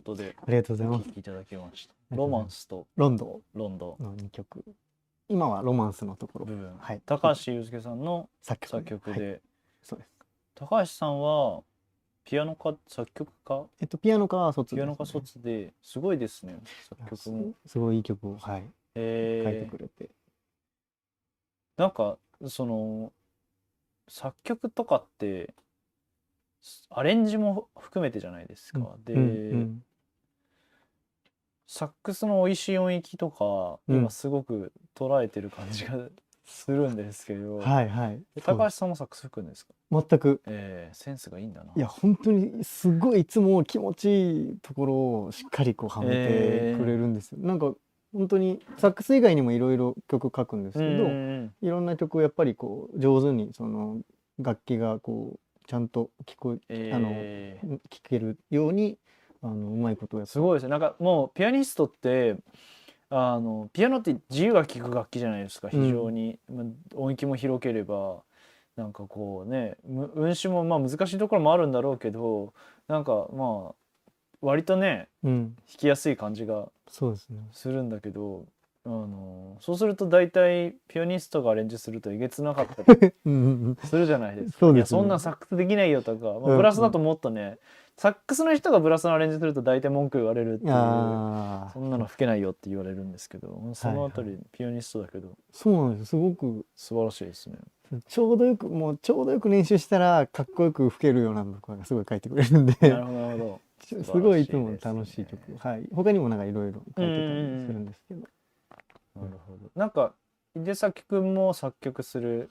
ことでありがとうございおます。聴きいただきました。ロありがとうございますマンスとロンドロンドの2曲。今はロマンスのところ。部分、はい。高橋祐介さんの作曲作曲で、はいそうです。高橋さんはピアノか作曲家、ピアノ科は卒ですね。ピアノ科卒ですごいですね、作曲も。すごいいい曲を、はい、書いてくれて。なんかその作曲とかってアレンジも含めてじゃないですか。で、うんサックスの美味しい音域とか、うん今すごく捉えてる感じがするんですけど、はいはい。高橋さんもサックス吹くんですか？全く。センスがいいんだな。いや本当にすごいいつも気持ちいいところをしっかりこうはめてくれるんですよ。なんか本当にサックス以外にもいろいろ曲書くんですけど、いろんな曲をやっぱりこう上手にその楽器がこうちゃんと聞けるようにうまいことをやってすごいですね。なんかもうピアニストってピアノって自由が利く楽器じゃないですか。非常に、音域も広ければなんかこうね、運指もまあ難しいところもあるんだろうけど、なんかまあ割とね、弾きやすい感じがそうですね。するんだけど、そうすると大体ピアニストがアレンジするとえげつなかったりするじゃないですか。そうですね。いやそんなサックスできないよとか、ブラスだともっとね、サックスの人がブラスのアレンジすると大体文句言われるっていう、そんなの吹けないよって言われるんですけど、そのあたりピアニストだけど、そうなんです。すごく素晴らしいですね。ちょうどよく練習したらかっこよく吹けるようなのとかがすごい書いてくれるんで、なるほどなるほど。すごいいつも楽しい曲、はい。他にもなんかいろいろ書いてたりするんですけど。なるほど。なんか井出崎くんも作曲する。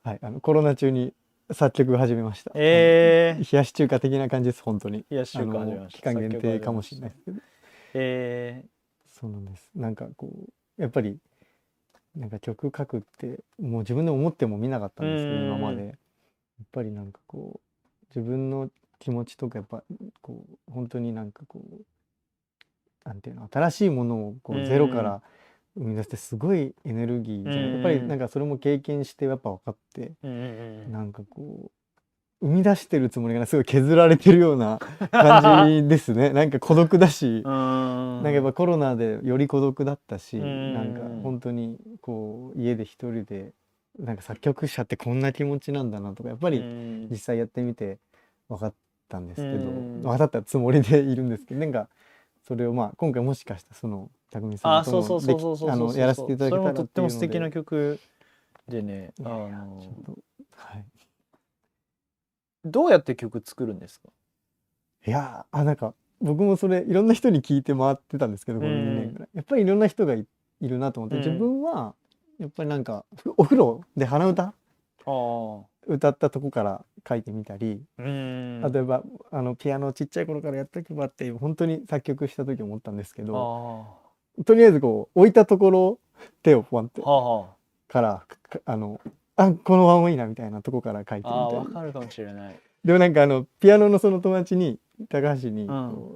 はい。コロナ中に作曲始めました。冷やし中華的な感じです本当に。冷やし中華始めました。期間限定かもしれないですけど。そうなんです。なんかこうやっぱりなんか曲書くってもう自分で思っても見なかったんですけど今まで。やっぱりなんかこう自分の気持ちとかやっぱこう本当になんかこうなんていうの新しいものをこうゼロから生み出してすごいエネルギーじゃないやっぱりなんかそれも経験してやっぱ分かってなんかこう生み出してるつもりがすごい削られてるような感じですね。なんか孤独だしなんかやっぱコロナでより孤独だったしなんか本当にこう家で一人でなんか作曲者ってこんな気持ちなんだなとかやっぱり実際やってみて分かったんですけど分かったつもりでいるんですけどなんかそれをまあ今回もしかしたらその匠さんともやらせていただけたらっていうので、それもとっても素敵な曲でね、どうやって曲作るんですか？いやなんか僕もそれいろんな人に聞いて回ってたんですけどこの2年ぐらいやっぱりいろんな人がいるなと思って、自分はやっぱりなんかお風呂で鼻歌歌ったとこから書いてみたり、例えばピアノをちっちゃい頃からやった曲があって本当に作曲した時思ったんですけど、とりあえずこう置いたところ手をポンってからこのワンもいいなみたいなとこから書いてみたり。わかるかもしれない。でもなんかピアノのその友達に高橋に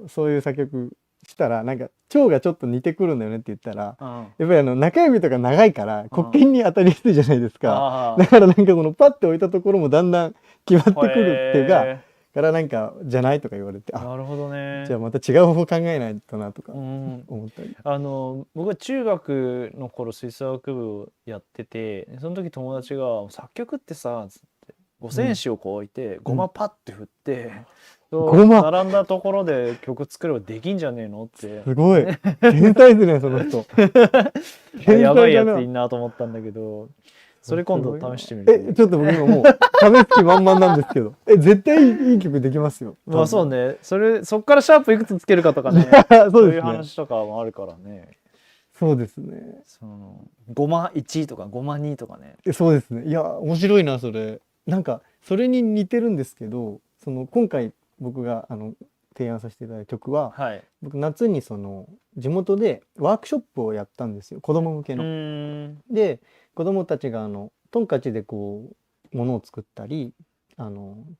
そういう作曲したらなんか腸がちょっと似てくるんだよねって言ったら、やっぱり中指とか長いから黒鍵に当たりやすいじゃないですか。だからなんかそのパッて置いたところもだんだん決まってくるっていうからなんかじゃないとか言われて、なるほどね。じゃあまた違う方法考えないとなとか思ったり。僕は中学の頃吹奏楽部をやってて、その時友達が作曲ってさ五線紙をこう置いてゴマパッて振って。並んだところで曲作ればできんじゃねえのって。すごい天才ですねその人。やばいやついいなと思ったんだけど、それ今度試してみる。ちょっと僕今もう試す気満々なんですけど絶対いい曲できますよ。まあそうね、そっからシャープいくつつけるかとかねそういう話とかもあるからね。そうですね。ゴマ1とかゴマ2とかね。そうですね。いや面白いなそれ。なんかそれに似てるんですけど、今回僕が提案させていただいた曲は、僕夏に地元でワークショップをやったんですよ、子供向けの。で子供たちがトンカチでこう物を作ったり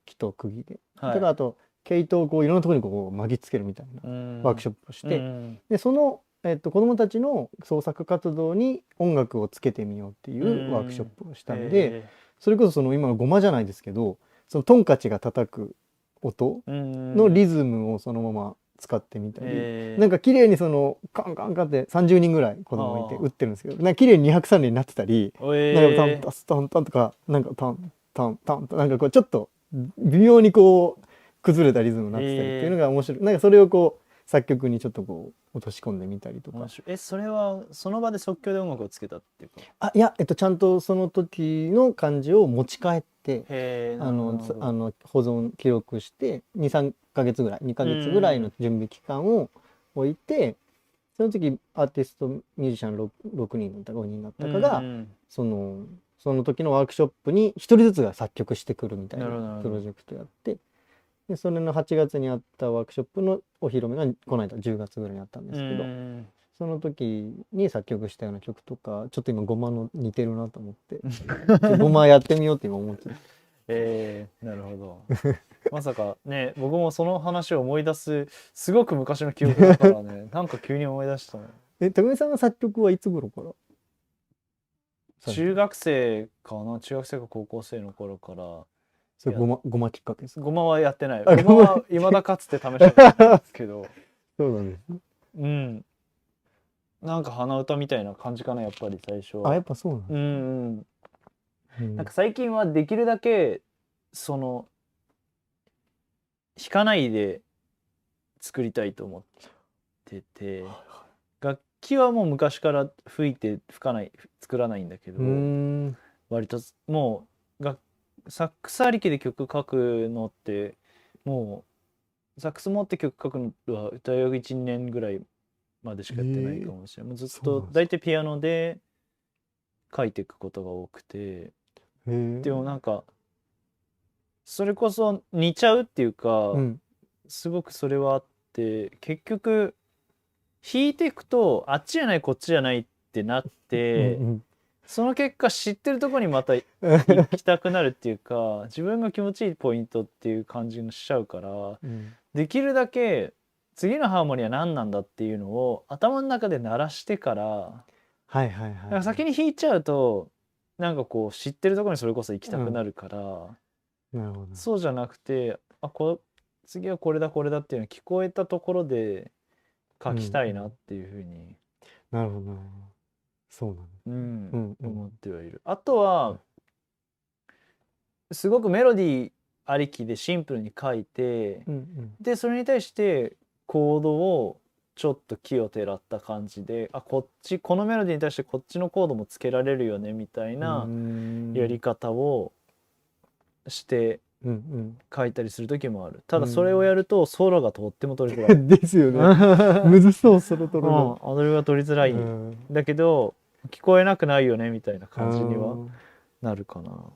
木と釘で、あと毛糸をこういろんなところにこう巻きつけるみたいなワークショップをして、でその子供たちの創作活動に音楽をつけてみようっていうワークショップをしたんで、それこそ今のゴマじゃないですけど、そのトンカチが叩く音のリズムをそのまま使ってみたり、えなんか綺麗にそのカンカンカンって30人ぐらい子供いてあー打ってるんですけど、なんか綺麗に2拍3連になってたり、なんかタンタスタンタンとかなんかタンタンタンとなんかこうちょっと微妙にこう崩れたリズムになってたりっていうのが面白い。なんかそれをこう作曲にちょっとこう落とし込んでみたりとか。面白い。それはその場で即興で音楽をつけたっていうか。あ、いや、ちゃんとその時の感じを持ち帰ってへえ。保存記録して23ヶ月ぐらい2ヶ月ぐらいの準備期間を置いて、その時アーティストミュージシャン 6人だったか5人だったかが、その時のワークショップに1人ずつが作曲してくるみたいななるほどなるほどプロジェクトやって、でそれの8月にあったワークショップのお披露目がこの間10月ぐらいにあったんですけど、その時に作曲したような曲とかちょっと今ゴマの似てるなと思ってゴマやってみようって今思ってる。なるほど。まさかね、僕もその話を思い出すすごく昔の記憶だからね、なんか急に思い出したね。匠さんは作曲はいつ頃から？中学生かな、中学生か高校生の頃から。それゴマきっかけですか？ごまはやってない。あごまは未だかつて試したんですけど、そうなんです。うん。なんか鼻歌みたいな感じかな、やっぱり最初は。あ、やっぱそうなんです。なんか最近はできるだけその弾かないで作りたいと思ってて、楽器はもう昔から吹かない作らないんだけど、割ともうサックスありきで曲書くのってもうサックス持って曲書くのは大学 1,2 年ぐらいまでしかやってないかもしれない。もうずっと大体ピアノで書いていくことが多くて、でもなんかそれこそ似ちゃうっていうか、すごくそれはあって、結局弾いていくとあっちじゃないこっちじゃないってなって、その結果知ってるとこにまた行きたくなるっていうか、自分が気持ちいいポイントっていう感じにしちゃうから、できるだけ次のハーモニーは何なんだっていうのを頭の中で鳴らしてから、なんか先に弾いちゃうとなんかこう知ってるところにそれこそ行きたくなるから、なるほど。そうじゃなくて、次はこれだっていうのが聞こえたところで書きたいなっていうふうに、なるほど。そうなんだ。思ってはいる。あとはすごくメロディーありきでシンプルに書いて、でそれに対してコードをちょっと奇をてらった感じで、このメロディーに対してこっちのコードもつけられるよねみたいなやり方をして書いたりする時もある。ただそれをやるとソロがとっても取りづらい。ですよね。むずそう、ソロ取るの。アドリブが取りづらい。だけど聞こえなくないよねみたいな感じにはなるかな。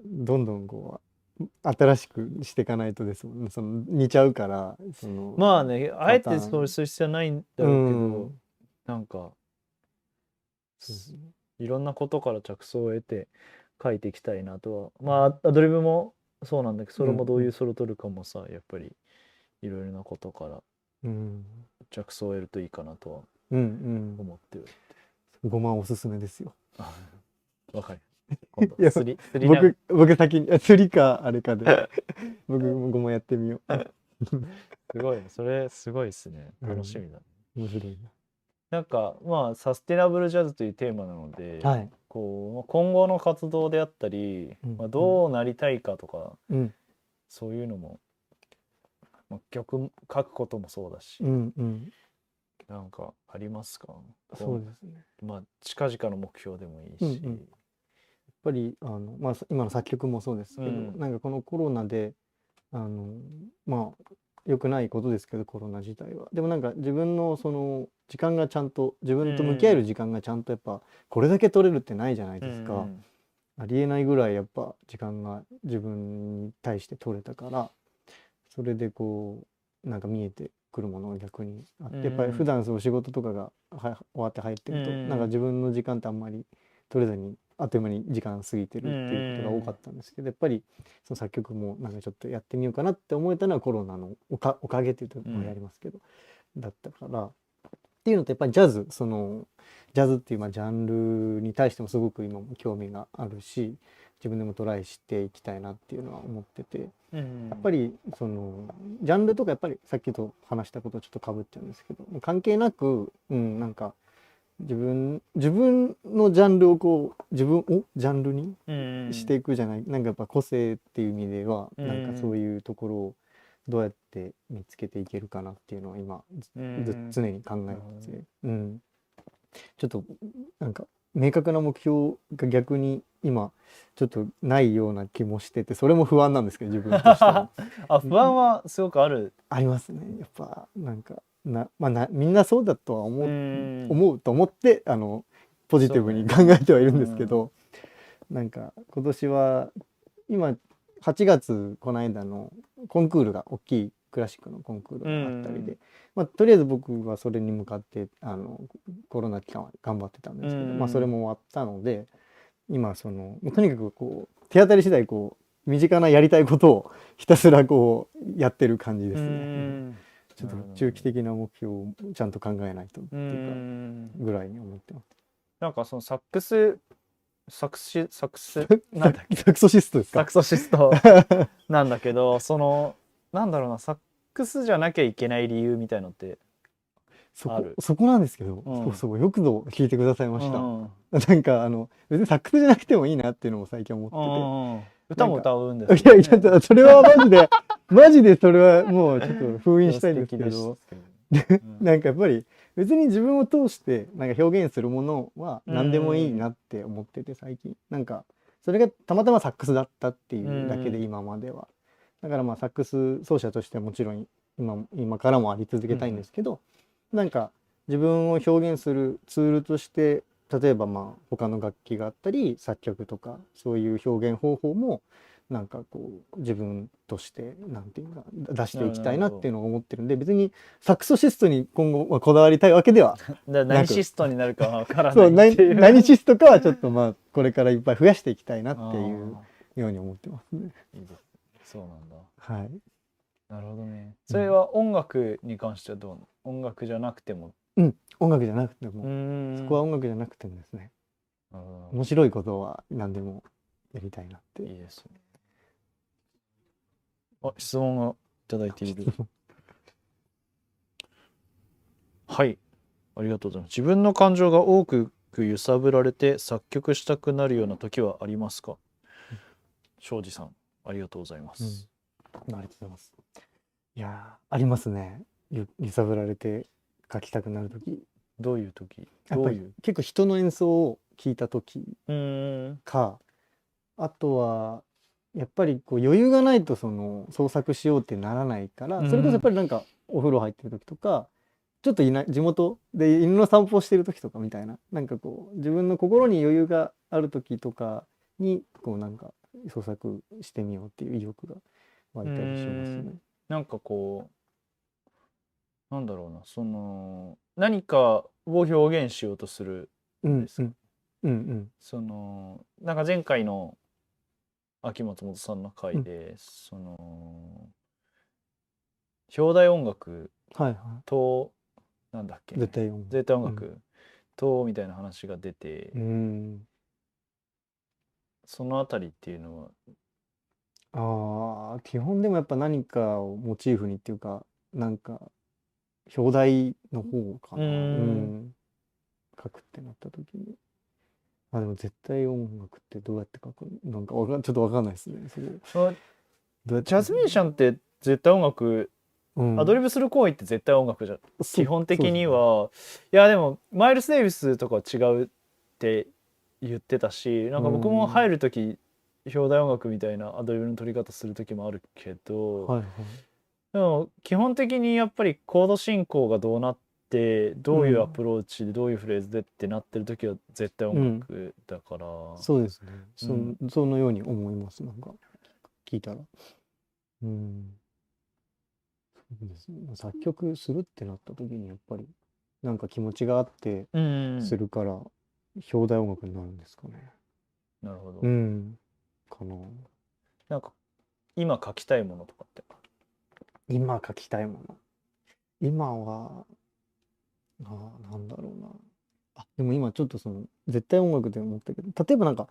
どんどんこう新しくしていかないとですもんね。似ちゃうから。まあね、あえてそうする必要はないんだろうけど、なんかいろんなことから着想を得て書いていきたいなとは。まあアドリブもそうなんだけど、それもどういうソロ取るかもさ、やっぱりいろいろなことから着想を得るといいかなとは思ってる。ごまおすすめですよ。わかる。いや僕先に釣りかあれかで僕もごまやってみよう。すごいね、それすごいですね。楽しみだ。面白いな。なんかまあサステナブルジャズというテーマなので、こう今後の活動であったり、どうなりたいかとか、そういうのも、曲書くこともそうだし、なんかありますか？そうですね。まあ近々の目標でもいいし、やっぱり今の作曲もそうですけど、なんかこのコロナで良くないことですけど、コロナ自体は。でもなんか自分のその時間がちゃんと自分と向き合える時間がちゃんとやっぱこれだけ取れるってないじゃないですか。ありえないぐらいやっぱ時間が自分に対して取れたから、それでこうなんか見えてくるものが逆にあって、やっぱり普段そう仕事とかが終わって入ってると、なんか自分の時間ってあんまり取れずにあっという間に時間過ぎてるっていうことが多かったんですけど、やっぱりその作曲もなんかちょっとやってみようかなって思えたのはコロナのおかげっていうとやりますけど、だったからっていうのと、やっぱりジャズっていうジャンルに対してもすごく今も興味があるし、自分でもトライしていきたいなっていうのは思ってて、ややっぱりそのジャンルとかやっぱりさっきと話したことちょっとかぶっちゃうんですけど、関係なく、なんか自分のジャンルをこう自分をジャンルにしていくじゃない、なんかやっぱ個性っていう意味では、なんかそういうところをどうやって見つけていけるかなっていうのは今常に考えてて、ちょっとなんか明確な目標が逆に今ちょっとないような気もしてて、それも不安なんですけど自分としては不安はすごくある。ありますね。やっぱなんかみんなそうだとは思うと思ってポジティブに考えてはいるんですけど、なんか今年は今8月この間のコンクールが大きいクラシックのコンクールがあったりで、とりあえず僕はそれに向かってコロナ期間は頑張ってたんですけど、それも終わったので、今とにかくこう手当たり次第こう身近なやりたいことをひたすらこうやってる感じですね。ちょっと中期的な目標をちゃんと考えないとっていうかぐらいに思ってます。なんかそのサックスなんだっけサクソシストですか？サクソシストなんだけど、なんだろうな、サックスじゃなきゃいけない理由みたいのってある？そこなんですけど、そうよくぞ聞いてくださいました。なんか別にサックスじゃなくてもいいなっていうのも最近思ってて、歌も歌うんですよね。いやそれはマジでそれはもうちょっと封印したいんですけど、なんかやっぱり別に自分を通してなんか表現するものは何でもいいなって思ってて、最近なんかそれがたまたまサックスだったっていうだけで今までは、だからサックス奏者としてはもちろん今からもあり続けたいんですけど、なんか自分を表現するツールとして例えば他の楽器があったり作曲とかそういう表現方法もなんかこう自分としてなんていうか出していきたいなっていうのを思ってるんで、別にサクソシストに今後こだわりたいわけでは何シストになるかわからないっていう。何シストかはちょっとこれからいっぱい増やしていきたいなっていうように思ってますね。いいです。そうなんだ。はい。なるほどね。それは音楽に関してはどうなの？音楽じゃなくても。音楽じゃなくても、そこは音楽じゃなくてもですね、面白いことは何でもやりたいなって。いいですね。質問がいただいている。はい、ありがとうございます。自分の感情が多く揺さぶられて作曲したくなるような時はありますか？庄司さん、ありがとうございます。ありがとうございます。いやありますね。揺さぶられて書きたくなる時。どういう時？結構人の演奏を聞いた時か、あとはやっぱりこう余裕がないと創作しようってならないから、それこそやっぱりなんかお風呂入ってる時とか、ちょっと地元で犬の散歩してる時とかみたいな、なんかこう自分の心に余裕がある時とかにこうなんか創作してみようっていう意欲が湧いたりしますね。なんかこうなんだろうな、何かを表現しようとするんですか？なんか前回の秋松本さんの回で、表題音楽と、なんだっけ、絶対音楽とみたいな話が出て、そのあたりっていうのは基本でもやっぱ何かをモチーフにっていうか、なんか表題の方かな。書くってなった時に、でも絶対音楽ってどうやって書くの？なんかちょっと分かんないですね。ジャズミュージシャンって絶対音楽、アドリブする行為って絶対音楽じゃ基本的には。いやでもマイルス・デイビスとかは違うって言ってたし、なんか僕も入る時表題音楽みたいなアドリブの取り方する時もあるけど、でも基本的にやっぱりコード進行がどうなってどういうアプローチでどういうフレーズでってなってる時は絶対音楽だから、そうですね。そのように思います。なんか聞いたら、そうですね。作曲するってなった時にやっぱりなんか気持ちがあってするから表題音楽になるんですかね。なるほど。かな。なんか今書きたいものとかって？今書きたいもの。今はなんだろうな。でも今ちょっと絶対音楽で思ったけど、例えばなんか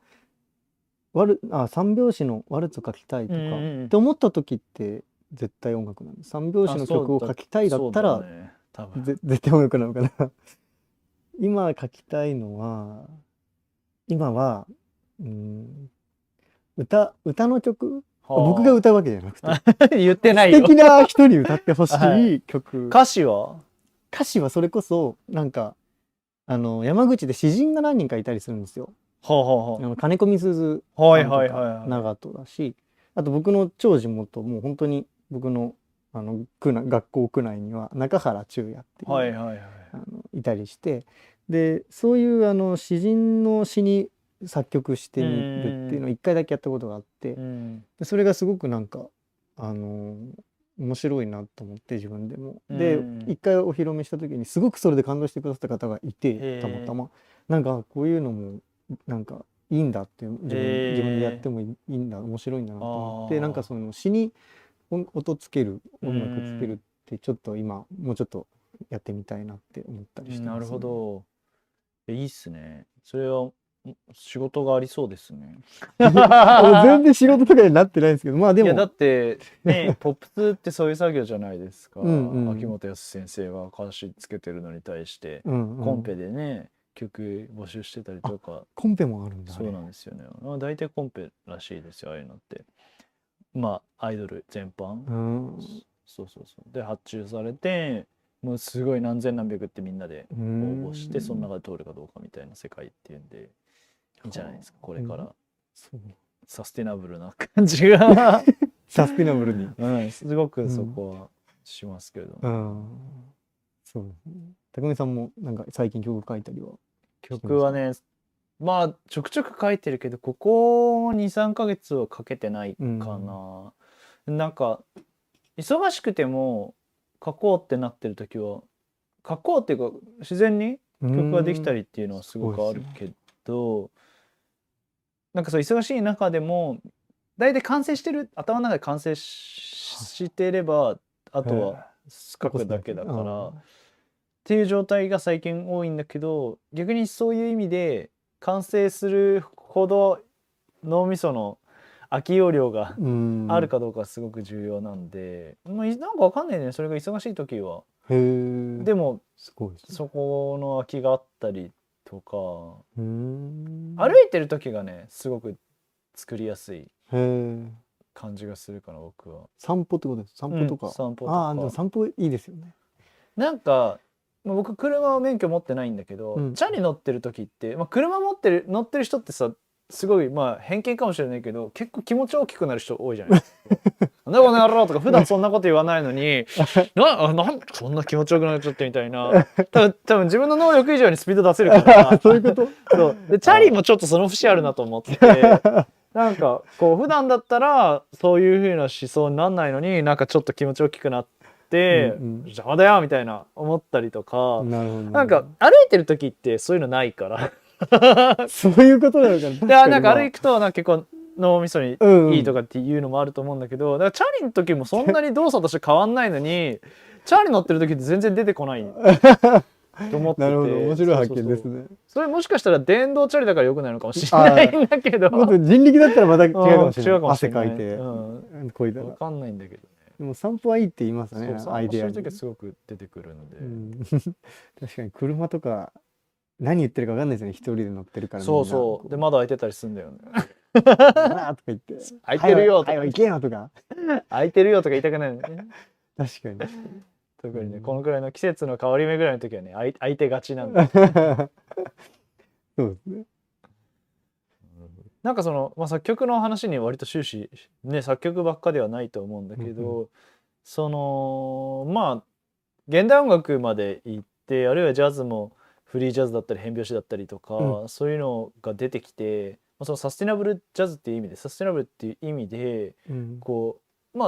三拍子のワルツ書きたいとか、って思った時って絶対音楽なんです。三拍子の曲を書きたいだったら、ね、多分絶対音楽なのかな。今書きたいのは、今は、歌の曲、僕が歌うわけじゃなくて、言ってないよ。素敵な人に歌ってほしい曲。歌詞はそれこそ、なんか、山口で詩人が何人かいたりするんですよ。金子みすずさんとか長門だし、あと僕の超地元、もう本当に僕の学校区内には中原中也っていういたりして、でそういう詩人の詩に作曲してみるっていうのを一回だけやったことがあって、でそれがすごくなんか面白いなと思って自分でも。で一回お披露目した時にすごくそれで感動してくださった方がいて、たまたまなんかこういうのもなんかいいんだって自分でやってもいいんだ、面白いんだなと思って、なんかその詩に音つける、音楽つけるってちょっと今もうちょっとやってみたいなって思ったりしてますね。なるほど。いいっすね。それは仕事がありそうですね。全然仕事とかになってないんですけど、まあでも。いやだってね、ポップスってそういう作業じゃないですか。秋元康先生が歌詞つけてるのに対して、コンペでね、曲募集してたりとか。コンペもあるんだ。そうなんですよね。大体コンペらしいですよ、ああいうのって。まあアイドル全般。そう。で発注されて、もうすごい何千何百ってみんなで応募して、その中で通るかどうかみたいな世界っていうんで、いいんじゃないですか、これから。サステナブルな感じがサステナブルに、すごくそこはしますけど、そうですね。匠さんもなんか最近曲書いたりは？曲はね、まあちょくちょく書いてるけど、ここ 2,3 ヶ月は書けてないかな。なんか忙しくても書こうってなってる時は書こうっていうか自然に曲ができたりっていうのはすごくあるけど、なんかそう忙しい中でも大体完成してる、頭の中で完成してればあとは書くだけだからっていう状態が最近多いんだけど、逆にそういう意味で完成するほど脳みその空き容量があるかどうかはすごく重要なんで、なんかわかんないね、それが忙しい時は。でもそこの空きがあったりとか、歩いてる時がねすごく作りやすい感じがするかな、僕は。散歩ってことです。散歩とか。でも散歩いいですよね。なんか僕車免許持ってないんだけど、チャリ乗ってる時って、車乗ってる人ってさ、すごい偏見かもしれないけど結構気持ち大きくなる人多いじゃないですか。なんだこの野郎とか普段そんなこと言わないのになんそんな気持ちよくなっちゃってみたいな。多分自分の能力以上にスピード出せるからそういうこと。そうでチャリもちょっとその節あるなと思ってなんかこう普段だったらそういう風な思想になんないのに、なんかちょっと気持ち大きくなって邪魔だよみたいな思ったりとか、なんか歩いてる時ってそういうのないからそういうことなのかな。なんか歩くとなんか結構脳みそにいいとかっていうのもあると思うんだけど、だからチャリの時もそんなに動作として変わんないのにチャリ乗ってる時って全然出てこないと思ってて。なるほど、面白い発見ですね。それもしかしたら電動チャリだから良くないのかもしれないんだけど、人力だったらまた違うかもしれない。汗かいてこいだら分かんないんだけどね。でも散歩はいいって言いますね、アイデアに。そういう時はすごく出てくるので、確かに車とか何言ってるか分かんないですよね、一人で乗ってるから。そうで窓開いてたりするんだよね。とか言って開いてるよとか行けよとか開いてるよとか言いたくないのね。確かに。特にね、このくらいの季節の変わり目ぐらいの時はね、開いてがちなんだ。そうですね。なんかその、作曲の話に割と終始ね、作曲ばっかではないと思うんだけど、その現代音楽まで行って、あるいはジャズもフリージャズだったり変拍子だったりとか、そういうのが出てきて、そのサステナブルジャズっていう意味で、サステナブルっていう意味で、こう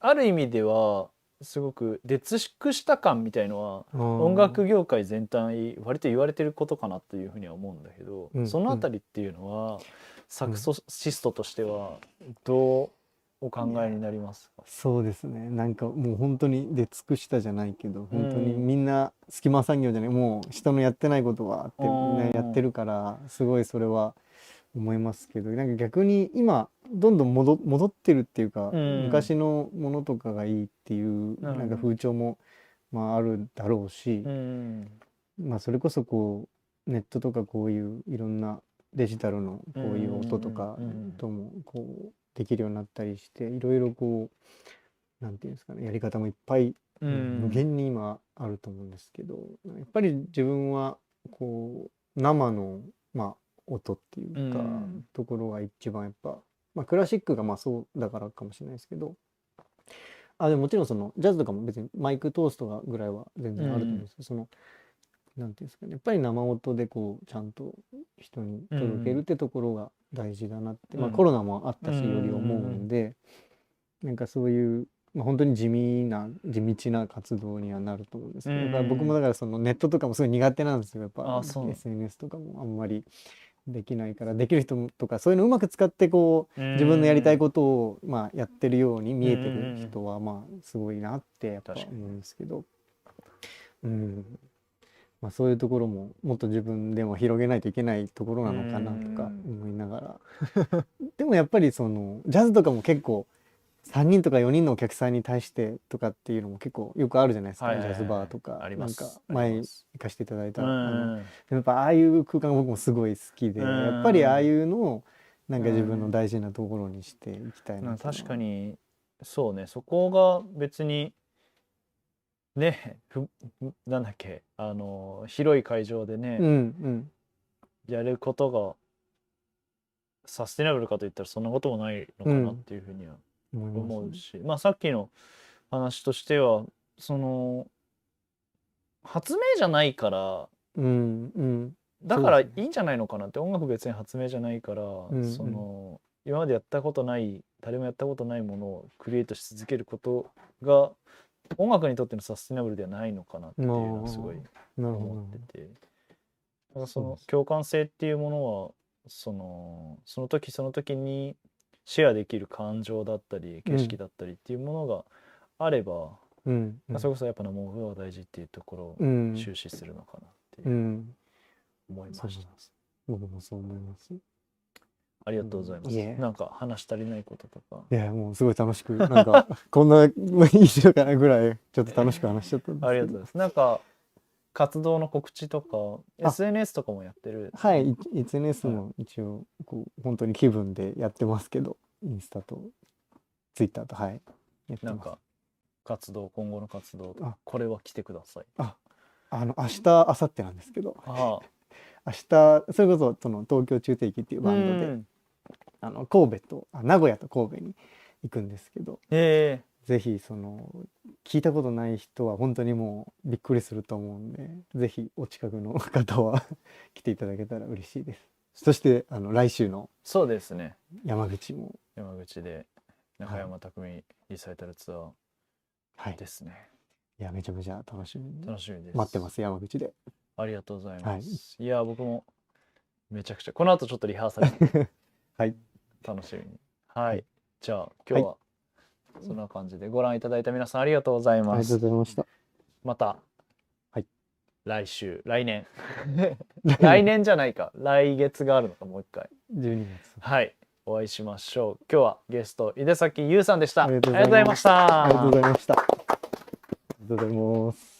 ある意味ではすごく出尽くした感みたいのは音楽業界全体割と言われてることかなというふうには思うんだけど、そのあたりっていうのはサクソシストとしてはどうお考えになりますか？そうですね、なんかもう本当に出尽くしたじゃないけど、本当にみんな隙間産業じゃない、もう人のやってないことはってみんなやってるから、すごいそれは思いますけど、なんか逆に今どんどん戻ってるっていうか、うん昔のものとかがいいっていうなるほどなんか風潮もまああるだろうし、うんまあそれこそこうネットとかこういういろんなデジタルのこういう音とかともこうできるようになったりして、いろいろこうなんていうんですかね、やり方もいっぱい無限に今あると思うんですけど、やっぱり自分はこう生のまあ音っていうかところが一番やっぱ、まあクラシックがまあそうだからかもしれないですけど、でももちろんそのジャズとかも別にマイク通すとかぐらいは全然あると思うんですけど、そのなんていうんですかね、やっぱり生音でこうちゃんと人に届けるってところが大事だなって、まあコロナもあったしより思うんで、なんかそういう、まあ、本当に地道な活動にはなると思うんですけど、だから僕もだからそのネットとかもすごい苦手なんですよ。やっぱ SNS とかもあんまりできないから、できる人とかそういうのうまく使ってこう自分のやりたいことをまあやってるように見えてる人はまあすごいなってやっぱ思うんですけど、まあそういうところももっと自分でも広げないといけないところなのかなとか思いながらでもやっぱりそのジャズとかも結構3人とか4人のお客さんに対してとかっていうのも結構よくあるじゃないですか、ジャズバーとかなんか前行かせていただいたやっぱああいう空間が僕もすごい好きで、やっぱりああいうのをなんか自分の大事なところにしていきたいな。確かにそうね、そこが別にね、なんだっけ、広い会場でね、やることがサステナブルかといったらそんなこともないのかなっていうふうには思うし、まあさっきの話としてはその発明じゃないから、だからいいんじゃないのかなって。音楽別に発明じゃないから、その今までやったことない誰もやったことないものをクリエイトし続けることが音楽にとってのサステナブルではないのかなっていうのはすごい思ってて、だからその共感性っていうものはその時その時にシェアできる感情だったり景色だったりっていうものがあれば、それこそやっぱ生音が大事っていうところを終始するのかなっていう思いました。僕もそう思います。ありがとうございます。なんか話足りないこととか。いやもうすごい楽しく、なんかこんないいのかなぐらいちょっと楽しく話しちゃったんですけど。ありがとうございます。なんか活動の告知とか SNS とかもやってる？はい、SNS も一応こう本当に気分でやってますけど、インスタとツイッターとやってます。なんか活動、今後の活動とか、これは来てください。明日明後日なんですけど、明日それこそその東京中帝期っていうバンドで神戸と名古屋と神戸に行くんですけど、ぜひその聞いたことない人は本当にもうびっくりすると思うんで、ぜひお近くの方は来ていただけたら嬉しいです。そして来週のそうですね、山口で中山匠リサイタルツアーですね。いやめちゃめちゃ楽しみです。待ってます、山口で。ありがとうございます。いや僕もめちゃくちゃこの後ちょっとリハーサル楽しみに。じゃあ今日はそんな感じでご覧いただいた皆さんありがとうございます。ありがとうございました。また来週、来年来年じゃないか、来月があるのか、もう一回12月お会いしましょう。今日はゲスト井出崎優さんでした。ありがとうございました。ありがとうございました。ありがとうございます。